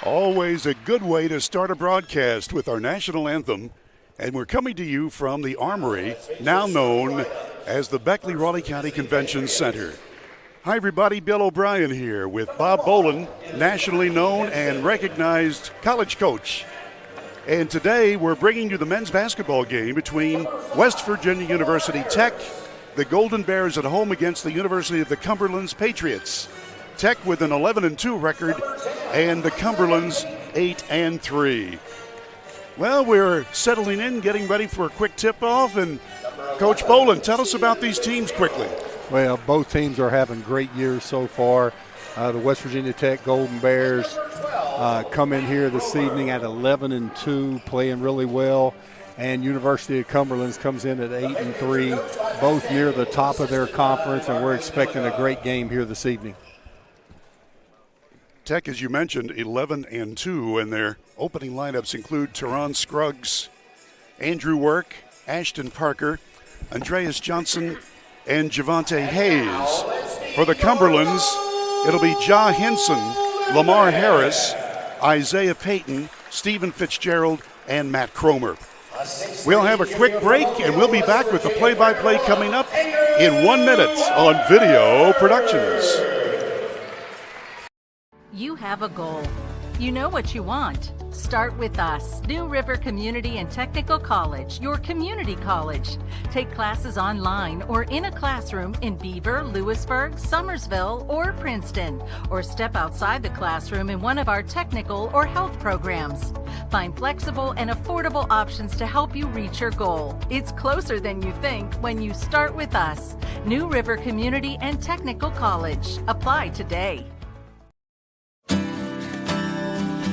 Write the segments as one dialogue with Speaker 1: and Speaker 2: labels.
Speaker 1: Always a good way to start a broadcast with our national anthem. And we're coming to you from the Armory, now known as the Beckley-Raleigh County Convention Center. Hi, everybody. Bill O'Brien here with Bob Bolin, nationally known and recognized college coach. And today we're bringing you the men's basketball game between West Virginia University Tech, the Golden Bears at home against the University of the Cumberlands Patriots. Tech with an 11-2 record and the Cumberlands 8-3. Well, we're settling in, getting ready for a quick tip-off. And Coach Bolin, tell us about these teams quickly.
Speaker 2: Well, both teams are having great years so far. The West Virginia Tech Golden Bears come in here this evening at 11-2, playing really well. And University of Cumberlands comes in at 8-3, both near the top of their conference, and we're expecting a great game here this evening.
Speaker 1: Tech, as you mentioned, 11-2, and their opening lineups include Teron Scruggs, Andrew Work, Ashton Parker, Andreas Johnson, and Javante Hayes. For the Cumberlands, it'll be Ja Henson, Lamar Harris, Isaiah Payton, Stephen Fitzgerald, and Matt Cromer. We'll have a quick break, and we'll be back with the play-by-play coming up in 1 minute on Video Productions.
Speaker 3: You have a goal. You know what you want. Start with us, New River Community and Technical College, your community college. Take classes online or in a classroom in Beaver, Lewisburg, Summersville, or Princeton, or step outside the classroom in one of our technical or health programs. Find flexible and affordable options to help you reach your goal. It's closer than you think when you start with us, New River Community and Technical College. Apply today.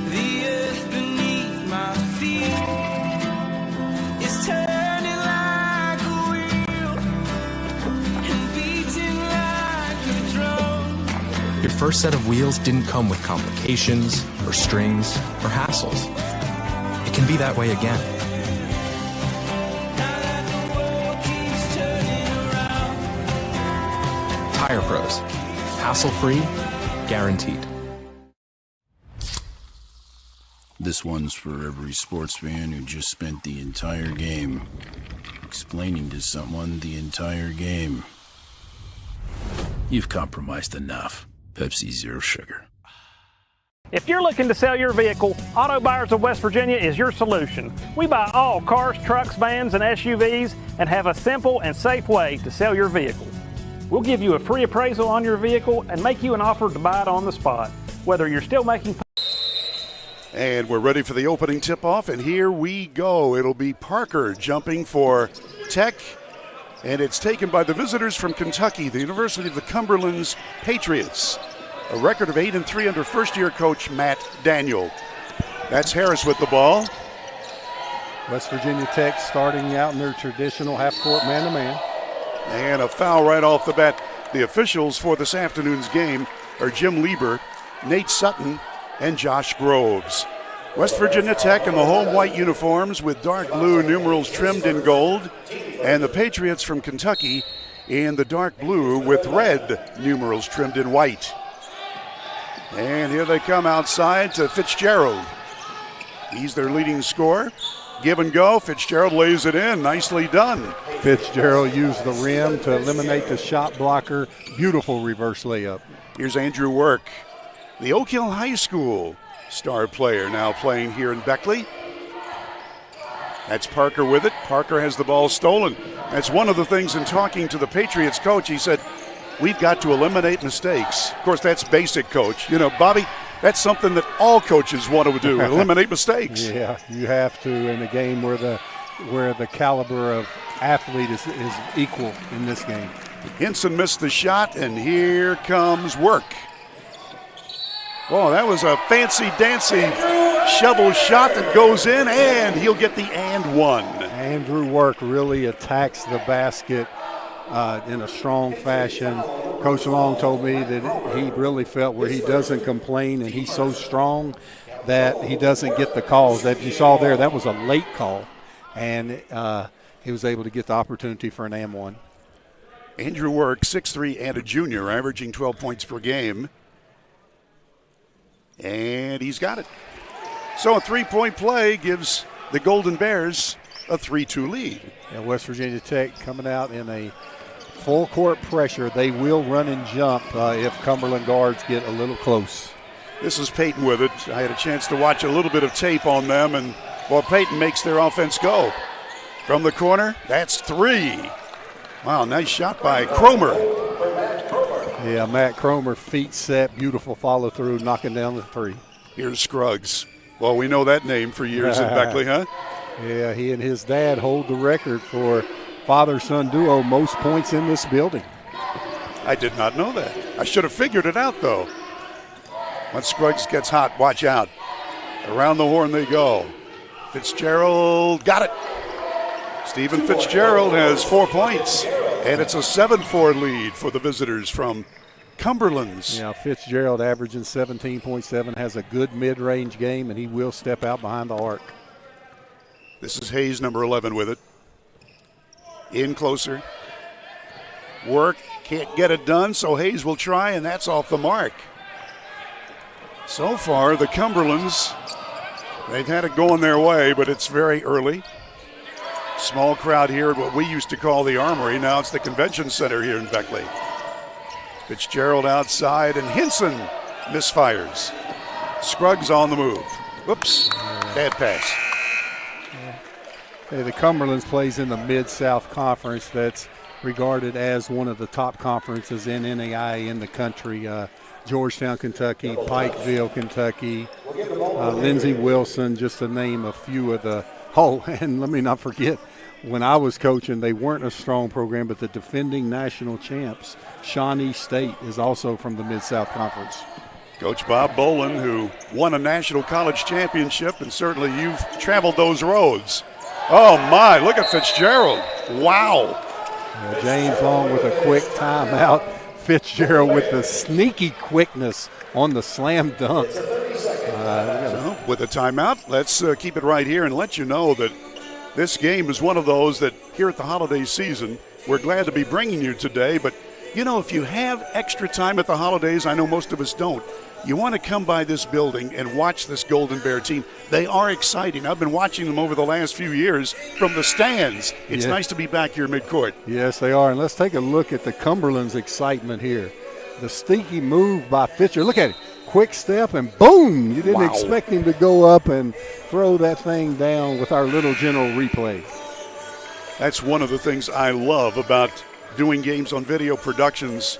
Speaker 4: The earth beneath my feet is turning like a wheel and beating like a drum.
Speaker 5: Your first set of wheels didn't come with complications or strings or hassles. It can be that way again.
Speaker 4: Now that the world keeps turning around.
Speaker 5: Tire Pros. Hassle-free, guaranteed.
Speaker 6: This one's for every sports fan who just spent the entire game explaining to someone the entire game. You've compromised enough. Pepsi Zero Sugar.
Speaker 7: If you're looking to sell your vehicle, Auto Buyers of West Virginia is your solution. We buy all cars, trucks, vans, and SUVs and have a simple and safe way to sell your vehicle. We'll give you a free appraisal on your vehicle and make you an offer to buy it on the spot, whether you're still making.
Speaker 1: And we're ready for the opening tip-off, and here we go. It'll be Parker jumping for Tech, and it's taken by the visitors from Kentucky, the University of the Cumberlands Patriots. A record of 8-3 under first-year coach Matt Daniel. That's Harris with the ball.
Speaker 2: West Virginia Tech starting out in their traditional half-court man-to-man.
Speaker 1: And a foul right off the bat. The officials for this afternoon's game are Jim Lieber, Nate Sutton, and Josh Groves. West Virginia Tech in the home white uniforms with dark blue numerals trimmed in gold, and the Patriots from Kentucky in the dark blue with red numerals trimmed in white. And here they come outside to Fitzgerald. He's their leading scorer. Give and go. Fitzgerald lays it in. Nicely done.
Speaker 2: Fitzgerald used the rim to eliminate the shot blocker. Beautiful reverse layup.
Speaker 1: Here's Andrew Work, the Oak Hill High School star player, now playing here in Beckley. That's Parker with it. Parker has the ball stolen. That's one of the things in talking to the Patriots coach. He said, we've got to eliminate mistakes. Of course, that's basic, coach. You know, Bobby, that's something that all coaches want to do, eliminate mistakes.
Speaker 2: Yeah, you have to in a game where the caliber of athlete is equal in this game.
Speaker 1: Henson missed the shot, and here comes Work. Oh, that was a fancy-dancy shovel shot that goes in, and he'll get the and one.
Speaker 2: Andrew Work really attacks the basket in a strong fashion. Coach Long told me that he really felt where he doesn't complain, and he's so strong that he doesn't get the calls. That you saw there, that was a late call, and he was able to get the opportunity for an and one.
Speaker 1: Andrew Work, 6'3", and a junior, averaging 12 points per game. And he's got it. So a three-point play gives the Golden Bears a 3-2 lead.
Speaker 2: And West Virginia Tech coming out in a full court pressure. They will run and jump if Cumberland guards get a little close.
Speaker 1: This is Peyton with it. I had a chance to watch a little bit of tape on them, and well, Peyton makes their offense go. From the corner, that's 3. Wow, nice shot by Cromer.
Speaker 2: Yeah, Matt Cromer, feet set, beautiful follow through, knocking down the 3.
Speaker 1: Here's Scruggs. Well, we know that name for years at Beckley, huh?
Speaker 2: Yeah, he and his dad hold the record for father-son duo most points in this building.
Speaker 1: I did not know that. I should have figured it out, though. Once Scruggs gets hot, watch out. Around the horn they go. Fitzgerald got it. Stephen Fitzgerald has 4 points, and it's a 7-4 lead for the visitors from Cumberlands.
Speaker 2: Yeah, Fitzgerald averaging 17.7, has a good mid-range game, and he will step out behind the arc.
Speaker 1: This is Hayes, number 11, with it. In closer. Work, can't get it done, so Hayes will try, and that's off the mark. So far, the Cumberlands, they've had it going their way, but it's very early. Small crowd here at what we used to call the Armory. Now it's the Convention Center here in Beckley. Fitzgerald outside, and Hinson misfires. Scruggs on the move. Whoops, bad pass.
Speaker 2: Hey, the Cumberlands plays in the Mid-South Conference. That's regarded as one of the top conferences in NAIA in the country. Georgetown, Kentucky, Pikeville, Kentucky, Lindsey Wilson, just to name a few of the. Oh, and let me not forget, when I was coaching, they weren't a strong program, but the defending national champs, Shawnee State, is also from the Mid-South Conference.
Speaker 1: Coach Bob Bolin, who won a national college championship, and certainly you've traveled those roads. Oh, my, look at Fitzgerald. Wow.
Speaker 2: James Long with a quick timeout. Fitzgerald with the sneaky quickness on the slam dunk.
Speaker 1: So with a timeout, let's keep it right here and let you know that this game is one of those that here at the holiday season, we're glad to be bringing you today. But, you know, if you have extra time at the holidays, I know most of us don't, you want to come by this building and watch this Golden Bear team. They are exciting. I've been watching them over the last few years from the stands. It's nice to be back here midcourt.
Speaker 2: Yes, they are. And let's take a look at the Cumberland's excitement here. The sneaky move by Fitzgerald. Look at it. Quick step and boom. You didn't expect him to go up and throw that thing down with our little general replay.
Speaker 1: That's one of the things I love about doing games on video productions.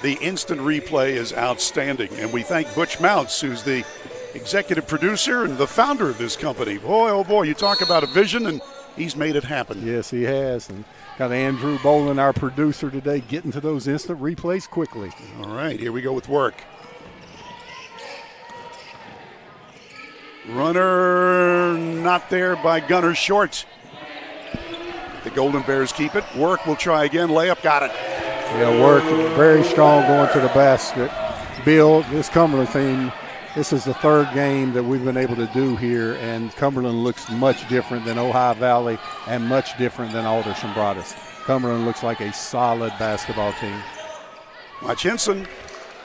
Speaker 1: The instant replay is outstanding, and we thank Butch Mounts, who's the executive producer and the founder of this company. Boy, oh boy, you talk about a vision, and he's made it happen.
Speaker 2: Yes, he has. And got Andrew Bolin, our producer today, getting to those instant replays quickly.
Speaker 1: All right, here we go with Work. Runner not there by Gunner Short. The Golden Bears keep it. Work will try again. Layup, got it.
Speaker 2: Yeah, Work very strong going to the basket. Bill, this Cumberland team, this is the third game that we've been able to do here, and Cumberland looks much different than Ohio Valley and much different than Alderson Broaddus. Cumberland looks like a solid basketball team. Watch
Speaker 1: Hinson.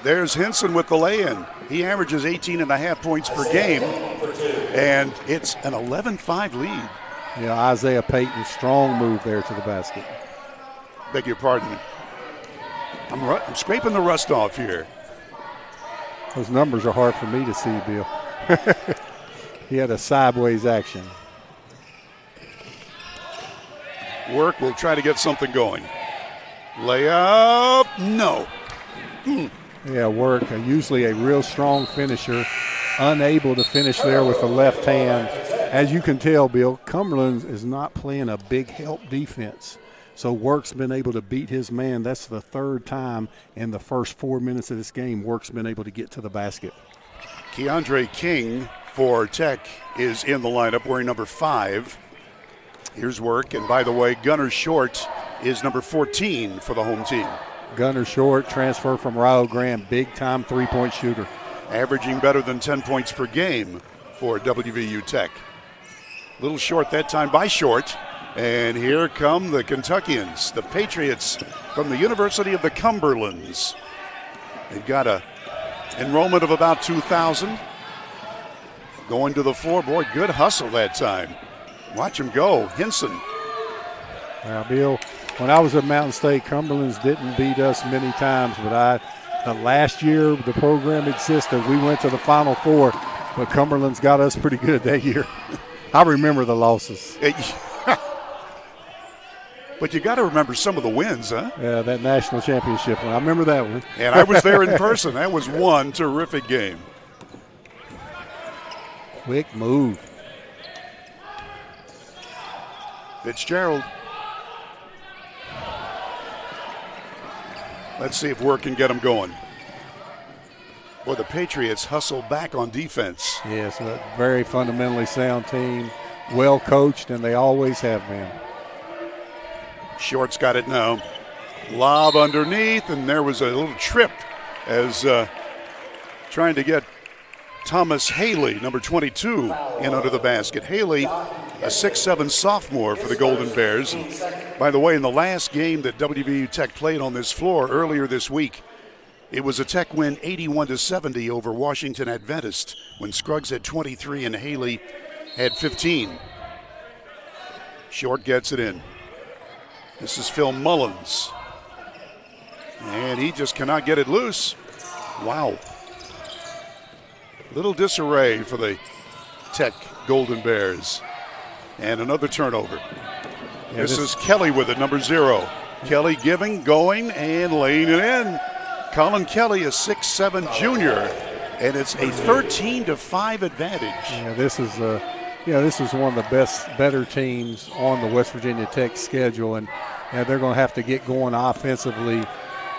Speaker 1: There's Hinson with the lay-in. He averages 18.5 points per game, and it's an 11-5 lead.
Speaker 2: Yeah, Isaiah Payton, strong move there to the basket.
Speaker 1: Beg your pardon. I'm scraping the rust off here.
Speaker 2: Those numbers are hard for me to see, Bill. He had a sideways action.
Speaker 1: Work will try to get something going. Layup, no.
Speaker 2: Yeah, Work, usually a real strong finisher, unable to finish there with the left hand. As you can tell, Bill, Cumberland is not playing a big help defense. So Work's been able to beat his man. That's the third time in the first 4 minutes of this game Work's been able to get to the basket.
Speaker 1: Keandre King for Tech is in the lineup wearing number 5. Here's Work, and by the way, Gunner Short is number 14 for the home team.
Speaker 2: Gunner Short, transfer from Rio Grande, big-time three-point shooter.
Speaker 1: Averaging better than 10 points per game for WVU Tech. Little short that time by Short. And here come the Kentuckians, the Patriots from the University of the Cumberlands. They've got a enrollment of about 2,000. going to the floor. Boy, good hustle that time. Watch him go. Hinson.
Speaker 2: Bill, when I was at Mountain State, Cumberlands didn't beat us many times, but the last year the program existed, we went to the Final Four, but Cumberlands got us pretty good that year. I remember the losses.
Speaker 1: But you got to remember some of the wins, huh?
Speaker 2: Yeah, that national championship one. I remember that one.
Speaker 1: And I was there in person. That was one terrific game.
Speaker 2: Quick move.
Speaker 1: Fitzgerald. Let's see if Work can get him going. Boy, the Patriots hustle back on defense.
Speaker 2: Yes, a very fundamentally sound team, well coached, and they always have been.
Speaker 1: Short's got it now. Lob underneath, and there was a little trip as trying to get Thomas Haley, number 22, in under the basket. Haley, a 6'7" sophomore for the Golden Bears. And by the way, in the last game that WVU Tech played on this floor earlier this week, it was a Tech win 81-70 over Washington Adventist when Scruggs had 23 and Haley had 15. Short gets it in. This is Phil Mullins. And he just cannot get it loose. Wow. Little disarray for the Tech Golden Bears. And another turnover.
Speaker 2: Yeah,
Speaker 1: this is Kelly with it, number 0. Kelly giving, going, and laying it in. Colin Kelly, a 6'7" junior, and it's a 13-5 advantage.
Speaker 2: Yeah, this is one of the better teams on the West Virginia Tech schedule, and they're going to have to get going offensively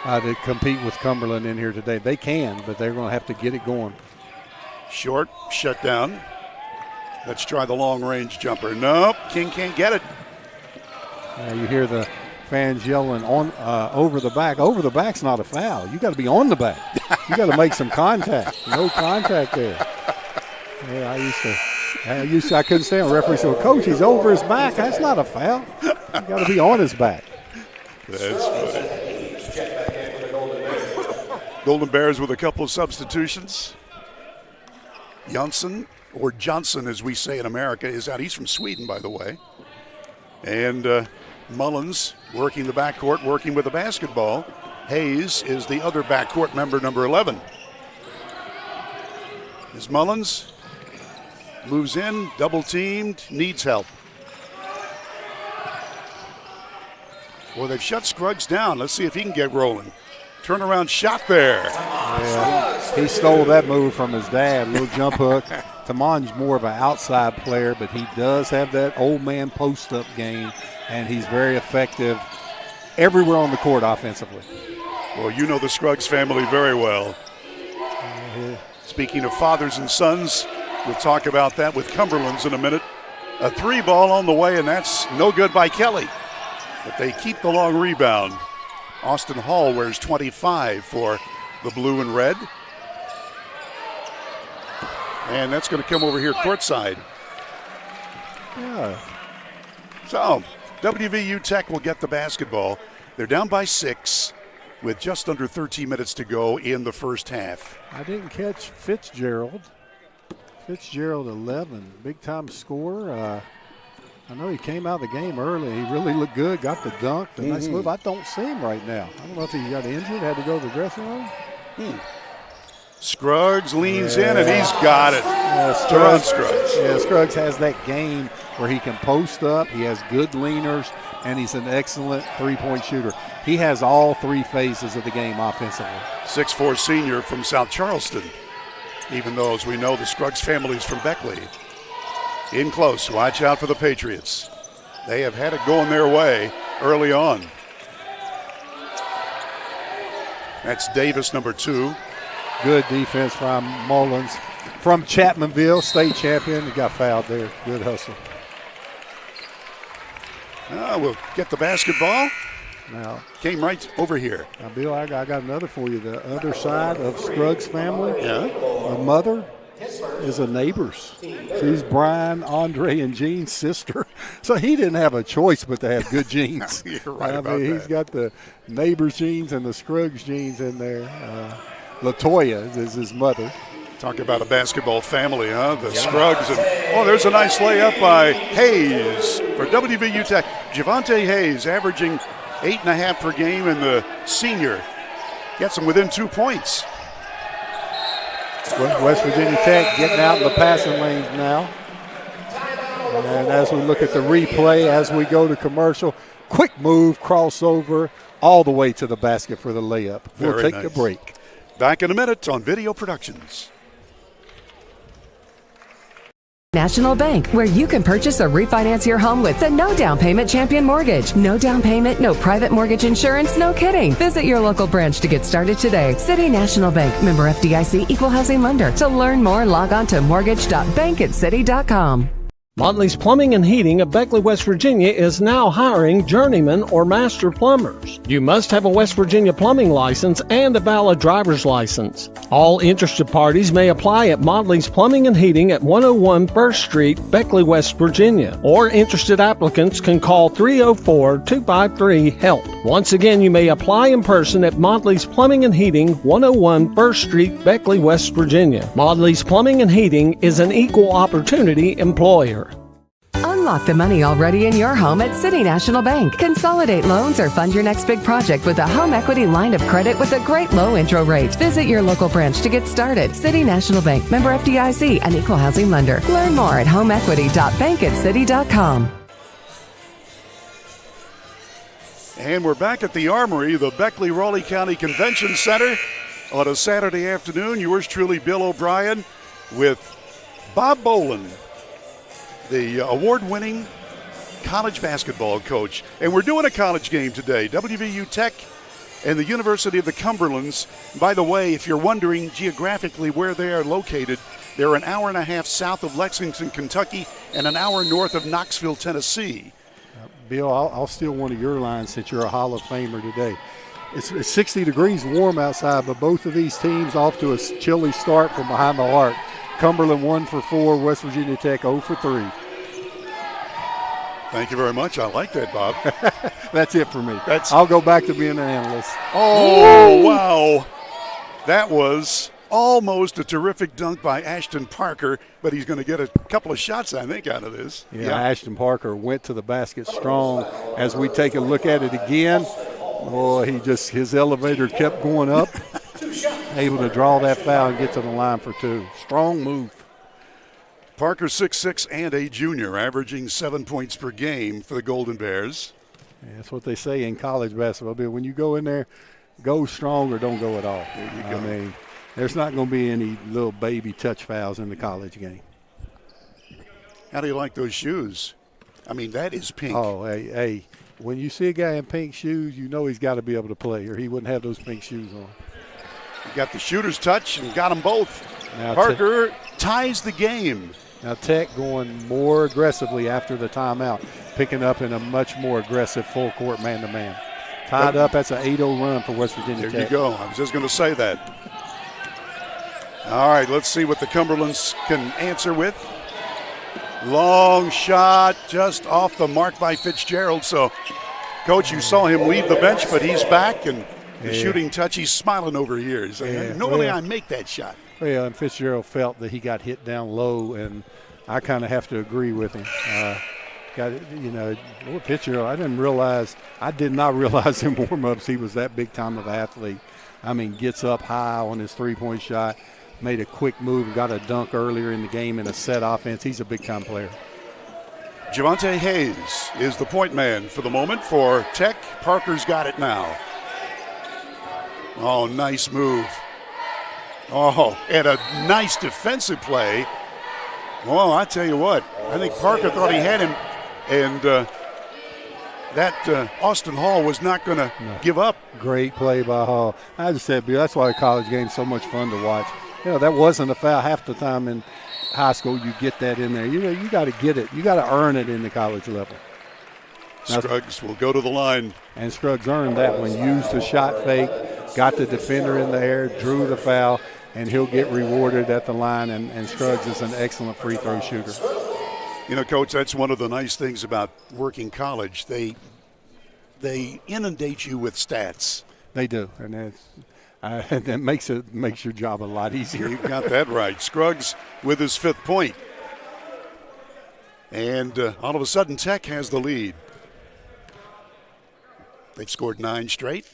Speaker 2: to compete with Cumberland in here today. They can, but they're going to have to get it going.
Speaker 1: Short, shut down. Let's try the long-range jumper. Nope, King can't get it.
Speaker 2: You hear the fans yelling on over the back. Over the back's not a foul. You got to be on the back. You got to make some contact. No contact there. Yeah, I couldn't stand the referee said, "Coach, he's over his back. That's not a foul. You got to be on his back."
Speaker 1: That's funny. Golden Bears with a couple of substitutions. Johnson, or Johnson as we say in America, is out. He's from Sweden, by the way. And Mullins working the backcourt, working with the basketball. Hayes is the other backcourt member, number 11. As Mullins moves in, double teamed, needs help. Well, they've shut Scruggs down. Let's see if he can get rolling. Turnaround shot there.
Speaker 2: Yeah, he stole that move from his dad, little jump hook. Tamon's more of an outside player, but he does have that old man post-up game, and he's very effective everywhere on the court offensively.
Speaker 1: Well, you know the Scruggs family very well. Speaking of fathers and sons, we'll talk about that with Cumberlands in a minute. A 3-ball on the way, and that's no good by Kelly. But they keep the long rebound. Austin Hall wears 25 for the blue and red. And that's going to come over here courtside.
Speaker 2: Yeah.
Speaker 1: So, WVU Tech will get the basketball. They're down by 6 with just under 13 minutes to go in the first half.
Speaker 2: I didn't catch Fitzgerald. Fitzgerald 11, big-time scorer. I know he came out of the game early. He really looked good, got the dunk, the nice move. I don't see him right now. I don't know if he got injured, had to go to the dressing room.
Speaker 1: Scruggs leans in, and he's got it.
Speaker 2: Yeah,
Speaker 1: Scruggs.
Speaker 2: Yeah, Scruggs has that game where he can post up, he has good leaners, and he's an excellent three-point shooter. He has all 3 phases of the game offensively.
Speaker 1: 6'4" senior from South Charleston, even though, as we know, the Scruggs family is from Beckley. In close, watch out for the Patriots. They have had it going their way early on. That's Davis, number 2.
Speaker 2: Good defense from Mullins. From Chapmanville, state champion. He got fouled there. Good hustle.
Speaker 1: We'll get the basketball.
Speaker 2: Now,
Speaker 1: Came right over here.
Speaker 2: Now Bill, I got another for you. The other side of Scruggs family,
Speaker 1: Yeah.
Speaker 2: the mother is a neighbor's. She's Brian, Andre, and Jean's sister. So he didn't have a choice but to have good genes.
Speaker 1: You're right about
Speaker 2: He's
Speaker 1: that.
Speaker 2: got the neighbor's genes and the Scruggs genes in there. LaToya is his mother.
Speaker 1: Talk about a basketball family, huh? The Scruggs. And, there's a nice layup by Hayes for WVU Tech. Javante Hayes averaging 8.5 per game, and the senior gets him within 2 points.
Speaker 2: West Virginia Tech getting out in the passing lanes now. And as we look at the replay, as we go to commercial, quick move, crossover, all the way to the basket for the layup. We'll take the break.
Speaker 1: Back in a minute on Video Productions.
Speaker 8: National Bank, where you can purchase or refinance your home with the no down payment Champion Mortgage. No down payment, no private mortgage insurance, no kidding. Visit your local branch to get started today. City National Bank, member FDIC, equal housing lender. To learn more, log on to mortgage.bankatcity.com.
Speaker 9: Motley's Plumbing and Heating of Beckley, West Virginia is now hiring journeyman or master plumbers. You must have a West Virginia plumbing license and a valid driver's license. All interested parties may apply at Motley's Plumbing and Heating at 101 First Street, Beckley, West Virginia. Or interested applicants can call 304-253-HELP. Once again, you may apply in person at Motley's Plumbing and Heating, 101 First Street, Beckley, West Virginia. Motley's Plumbing and Heating is an equal opportunity employer.
Speaker 8: Unlock the money already in your home at City National Bank. Consolidate loans or fund your next big project with a home equity line of credit with a great low intro rate. Visit your local branch to get started. City National Bank, member FDIC, an equal housing lender. Learn more at homeequity.bankatcity.com.
Speaker 1: And we're back at the Armory, the Beckley-Raleigh County Convention Center on a Saturday afternoon. Yours truly, Bill O'Brien, with Bob Boland, the award-winning college basketball coach. And we're doing a college game today, WVU Tech and the University of the Cumberlands. By the way, if you're wondering geographically where they are located, they're an hour and a half south of Lexington, Kentucky, and an hour north of Knoxville, Tennessee.
Speaker 2: Bill, I'll steal one of your lines since you're a Hall of Famer today. It's 60 degrees warm outside, but both of these teams off to a chilly start from behind the arc. Cumberland 1 for 4, West Virginia Tech 0 for 3.
Speaker 1: Thank you very much. I like that, Bob.
Speaker 2: That's it for me. I'll go back to being an analyst.
Speaker 1: Oh, wow. That was almost a terrific dunk by Ashton Parker, but he's going to get a couple of shots, I think, out of this.
Speaker 2: Yeah, Ashton Parker went to the basket strong. As we take a look at it again, his elevator kept going up. Able to draw that foul and get to the line for 2. Strong move.
Speaker 1: Parker 6'6" and a junior, averaging 7 points per game for the Golden Bears.
Speaker 2: Yeah, that's what they say in college basketball, Bill. When you go in there, go strong or don't go at all.
Speaker 1: There you go.
Speaker 2: I mean, there's not going to be any little baby touch fouls in the college game.
Speaker 1: How do you like those shoes? I mean, that is pink.
Speaker 2: Oh, hey, when you see a guy in pink shoes, you know he's got to be able to play, or he wouldn't have those pink shoes on.
Speaker 1: He got the shooter's touch and got them both.
Speaker 2: Now
Speaker 1: Parker ties the game.
Speaker 2: Now Tech going more aggressively after the timeout, picking up in a much more aggressive full court man-to-man. Tied up, that's an 8-0 run for West Virginia Tech.
Speaker 1: There you go. I was just going to say that. All right, let's see what the Cumberlands can answer with. Long shot just off the mark by Fitzgerald. So, Coach, you saw him leave the bench, but he's back, and the shooting touch, he's smiling over here. He's like, normally I make that shot.
Speaker 2: Well, and Fitzgerald felt that he got hit down low, and I kind of have to agree with him. Fitzgerald, I did not realize in warm-ups he was that big time of an athlete. I mean, gets up high on his three-point shot, made a quick move, and got a dunk earlier in the game in a set offense. He's a big-time player.
Speaker 1: Javante Hayes is the point man for the moment for Tech. Parker's got it now. Oh, nice move. Oh, and a nice defensive play. Well, I tell you what, I think Parker thought he had him, and that Austin Hall was not going to give up.
Speaker 2: Great play by Hall. I just said, Bill, that's why the college game's so much fun to watch. That wasn't a foul. Half the time in high school you get that in there. You got to get it. You got to earn it in the college level.
Speaker 1: Scruggs will go to the line.
Speaker 2: And Scruggs earned that one. Used the shot fake, got the defender in the air, drew the foul, and he'll get rewarded at the line. And Scruggs is an excellent free throw shooter.
Speaker 1: Coach, that's one of the nice things about working college. They inundate you with stats.
Speaker 2: They do, and That makes your job a lot easier.
Speaker 1: You got that right. Scruggs with his 5th point. And all of a sudden, Tech has the lead. They've scored 9 straight.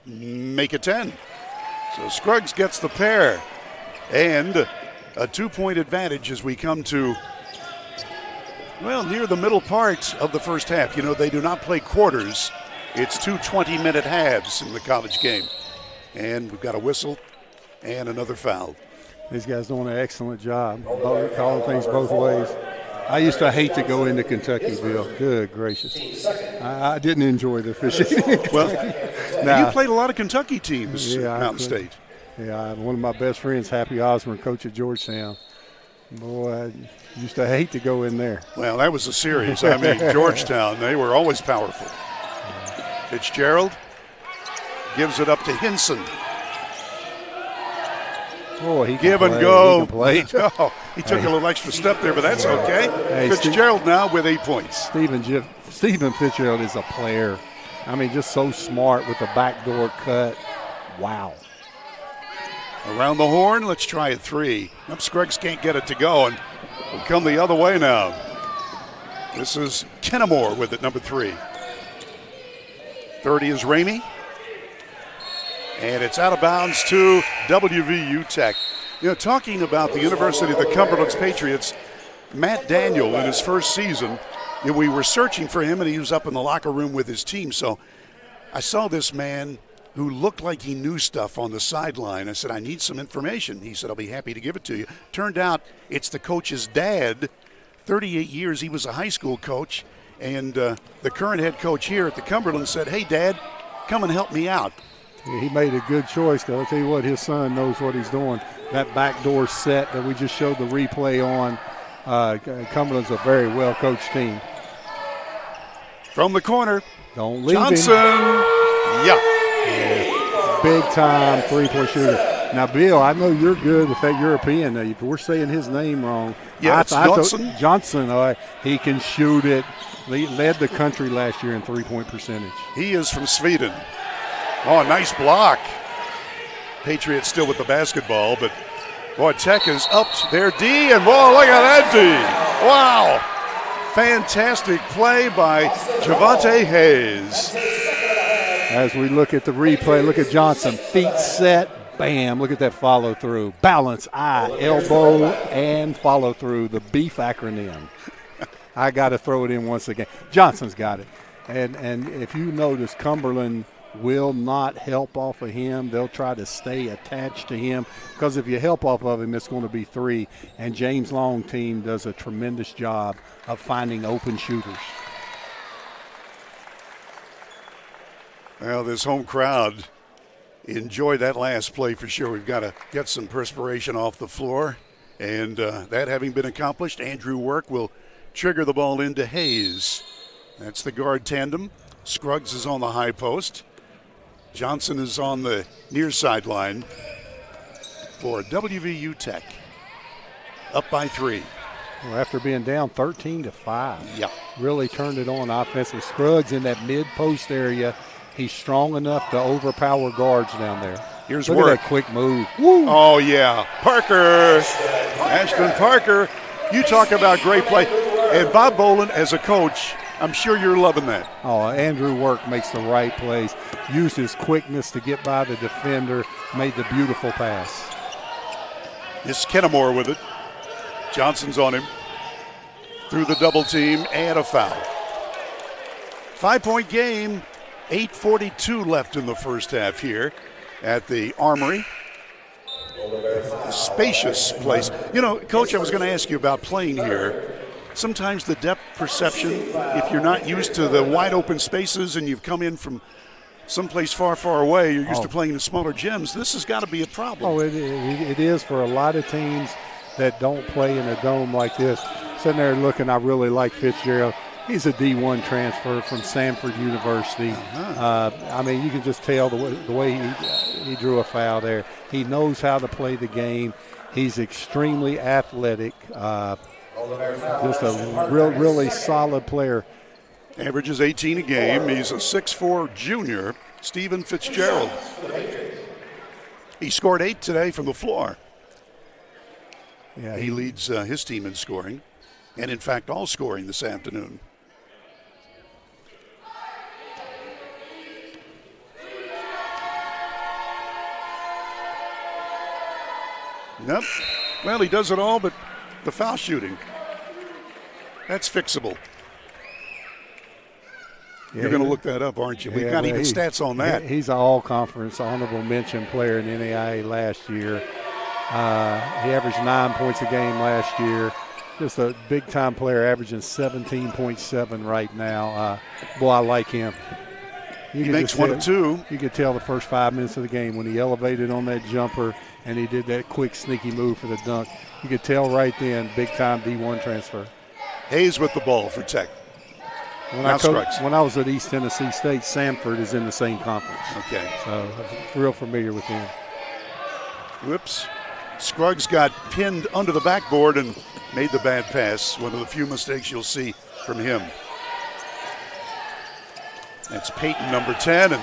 Speaker 1: Make it 10. So Scruggs gets the pair. And a 2-point advantage as we come to, well, near the middle part of the first half. You know, they do not play quarters. It's 2 20-minute halves in the college game. And we've got a whistle and another foul.
Speaker 2: These guys doing an excellent job calling things both ways. I used to hate to go into Kentucky, Bill. Good gracious. I didn't enjoy the officiating.
Speaker 1: Well, you played a lot of Kentucky teams at Mountain State.
Speaker 2: Yeah, one of my best friends, Happy Osborne, coach at Georgetown. Boy, I used to hate to go in there.
Speaker 1: Well, that was a series. I mean, Georgetown, they were always powerful. Fitzgerald gives it up to Hinson.
Speaker 2: Oh, he
Speaker 1: give
Speaker 2: and
Speaker 1: go.
Speaker 2: He, play.
Speaker 1: Oh, he took a little extra step there, but that's okay. Fitzgerald now with 8 points.
Speaker 2: Stephen Fitzgerald is a player. I mean, just so smart with the backdoor cut. Wow.
Speaker 1: Around the horn, let's try it 3. Nope, Scruggs can't get it to go, and we'll come the other way now. This is Kennemore with it, number 3. 30 is Ramey. And it's out of bounds to WVU Tech. You know, talking about the University of the Cumberlands Patriots, Matt Daniel in his first season, we were searching for him, and he was up in the locker room with his team. So I saw this man who looked like he knew stuff on the sideline. I said, I need some information. He said, I'll be happy to give it to you. Turned out it's the coach's dad. 38 years, he was a high school coach. And the current head coach here at the Cumberland said, hey, Dad, come and help me out.
Speaker 2: He made a good choice, though. I'll tell you what, his son knows what he's doing. That backdoor set that we just showed the replay on, Cumberland's a very well-coached team.
Speaker 1: From the corner,
Speaker 2: don't leave
Speaker 1: Johnson.
Speaker 2: Yeah. Big-time three-point shooter. Now, Bill, I know you're good with that European. Now, if we're saying his name wrong.
Speaker 1: Yeah, it's Johnson.
Speaker 2: Johnson, he can shoot it. He led the country last year in three-point percentage.
Speaker 1: He is from Sweden. Oh, nice block. Patriots still with the basketball, but, boy, Tech has upped their D, and, whoa, look at that D. Wow. Fantastic play by Javante Hayes.
Speaker 2: As we look at the replay, look at Johnson. Feet set, bam. Look at that follow through. Balance, eye, elbow, and follow through. The BEEF acronym. I got to throw it in once again. Johnson's got it. And if you notice, Cumberland will not help off of him. They'll try to stay attached to him because if you help off of him, it's going to be 3. And James Long team does a tremendous job of finding open shooters.
Speaker 1: Well, this home crowd enjoyed that last play for sure. We've got to get some perspiration off the floor. And that having been accomplished, Andrew Work will trigger the ball into Hayes. That's the guard tandem. Scruggs is on the high post. Johnson is on the near sideline for WVU Tech. Up by 3.
Speaker 2: Well, after being down 13-5.
Speaker 1: Yeah.
Speaker 2: Really turned it on offensively. Scruggs in that mid-post area. He's strong enough to overpower guards down there.
Speaker 1: Here's
Speaker 2: Look
Speaker 1: Work.
Speaker 2: at that quick move. Woo.
Speaker 1: Oh, yeah. Parker. Ashton Parker. You talk about great play. And Bob Boland, as a coach, I'm sure you're loving that.
Speaker 2: Oh, Andrew Work makes the right plays. Used his quickness to get by the defender. Made the beautiful pass.
Speaker 1: It's Kennemore with it. Johnson's on him. Through the double team and a foul. 5-point game. 8:42 left in the first half here at the Armory. A spacious place. You know, Coach, I was going to ask you about playing here. Sometimes the depth perception, if you're not used to the wide open spaces and you've come in from someplace far, far away, you're used to playing in smaller gyms, this has got to be a problem.
Speaker 2: Oh, it is for a lot of teams that don't play in a dome like this. Sitting there looking, I really like Fitzgerald. He's a D1 transfer from Samford University. I mean, you can just tell the way he drew a foul there. He knows how to play the game. He's extremely athletic. Just a really solid player.
Speaker 1: Averages 18 a game. He's a 6'4 junior, Stephen Fitzgerald. He scored 8 today from the floor.
Speaker 2: Yeah,
Speaker 1: He leads his team in scoring, and in fact, all scoring this afternoon. Nope. Well, he does it all, but the foul shooting, that's fixable.
Speaker 2: Yeah,
Speaker 1: You're going to look that up, aren't you? We've got even stats on that.
Speaker 2: He's an all-conference honorable mention player in NAIA last year. He averaged 9 points a game last year. Just a big-time player, averaging 17.7 right now. Boy, I like him.
Speaker 1: He makes 1 of 2.
Speaker 2: You could tell the first 5 minutes of the game when he elevated on that jumper and he did that quick, sneaky move for the dunk. You could tell right then, big-time D1 transfer.
Speaker 1: Hayes with the ball for Tech.
Speaker 2: When I was at East Tennessee State, Samford is in the same conference.
Speaker 1: Okay.
Speaker 2: So I'm real familiar with him.
Speaker 1: Whoops. Scruggs got pinned under the backboard and made the bad pass. One of the few mistakes you'll see from him. That's Peyton, number 10, and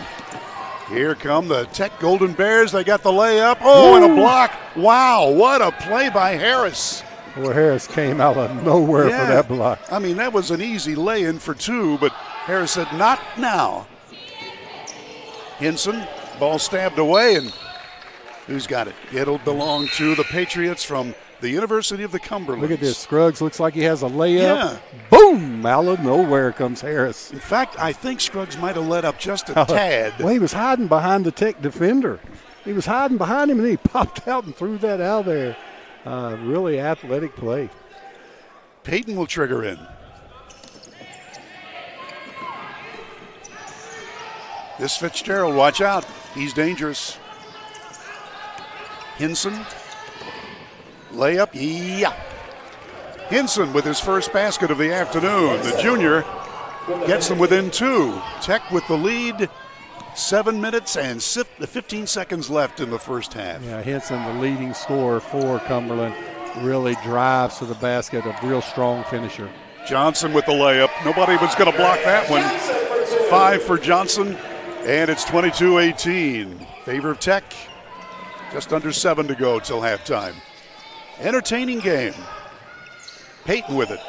Speaker 1: here come the Tech Golden Bears. They got the layup. Oh, and a block. Wow, what a play by Harris.
Speaker 2: Well, Harris came out of nowhere for that block.
Speaker 1: I mean, that was an easy lay-in for 2, but Harris said, not now. Hinson, ball stabbed away, and who's got it? It'll belong to the Patriots from the University of the Cumberlands.
Speaker 2: Look at this. Scruggs looks like he has a layup.
Speaker 1: Yeah.
Speaker 2: Boom! Out of nowhere comes Harris.
Speaker 1: In fact, I think Scruggs might have let up just a tad.
Speaker 2: Well, he was hiding behind the Tech defender. He was hiding behind him, and he popped out and threw that out there. Really athletic play.
Speaker 1: Peyton will trigger in. This Fitzgerald, watch out. He's dangerous. Hinson. Layup, yeah. Hinson with his first basket of the afternoon. The junior gets them within 2. Tech with the lead. 7 minutes and 15 seconds left in the first half.
Speaker 2: Yeah, Hinson, the leading scorer for Cumberland, really drives to the basket, a real strong finisher.
Speaker 1: Johnson with the layup. Nobody was going to block that one. 5 for Johnson, and it's 22-18. Favor of Tech. Just under 7 to go till halftime. Entertaining game. Peyton with it.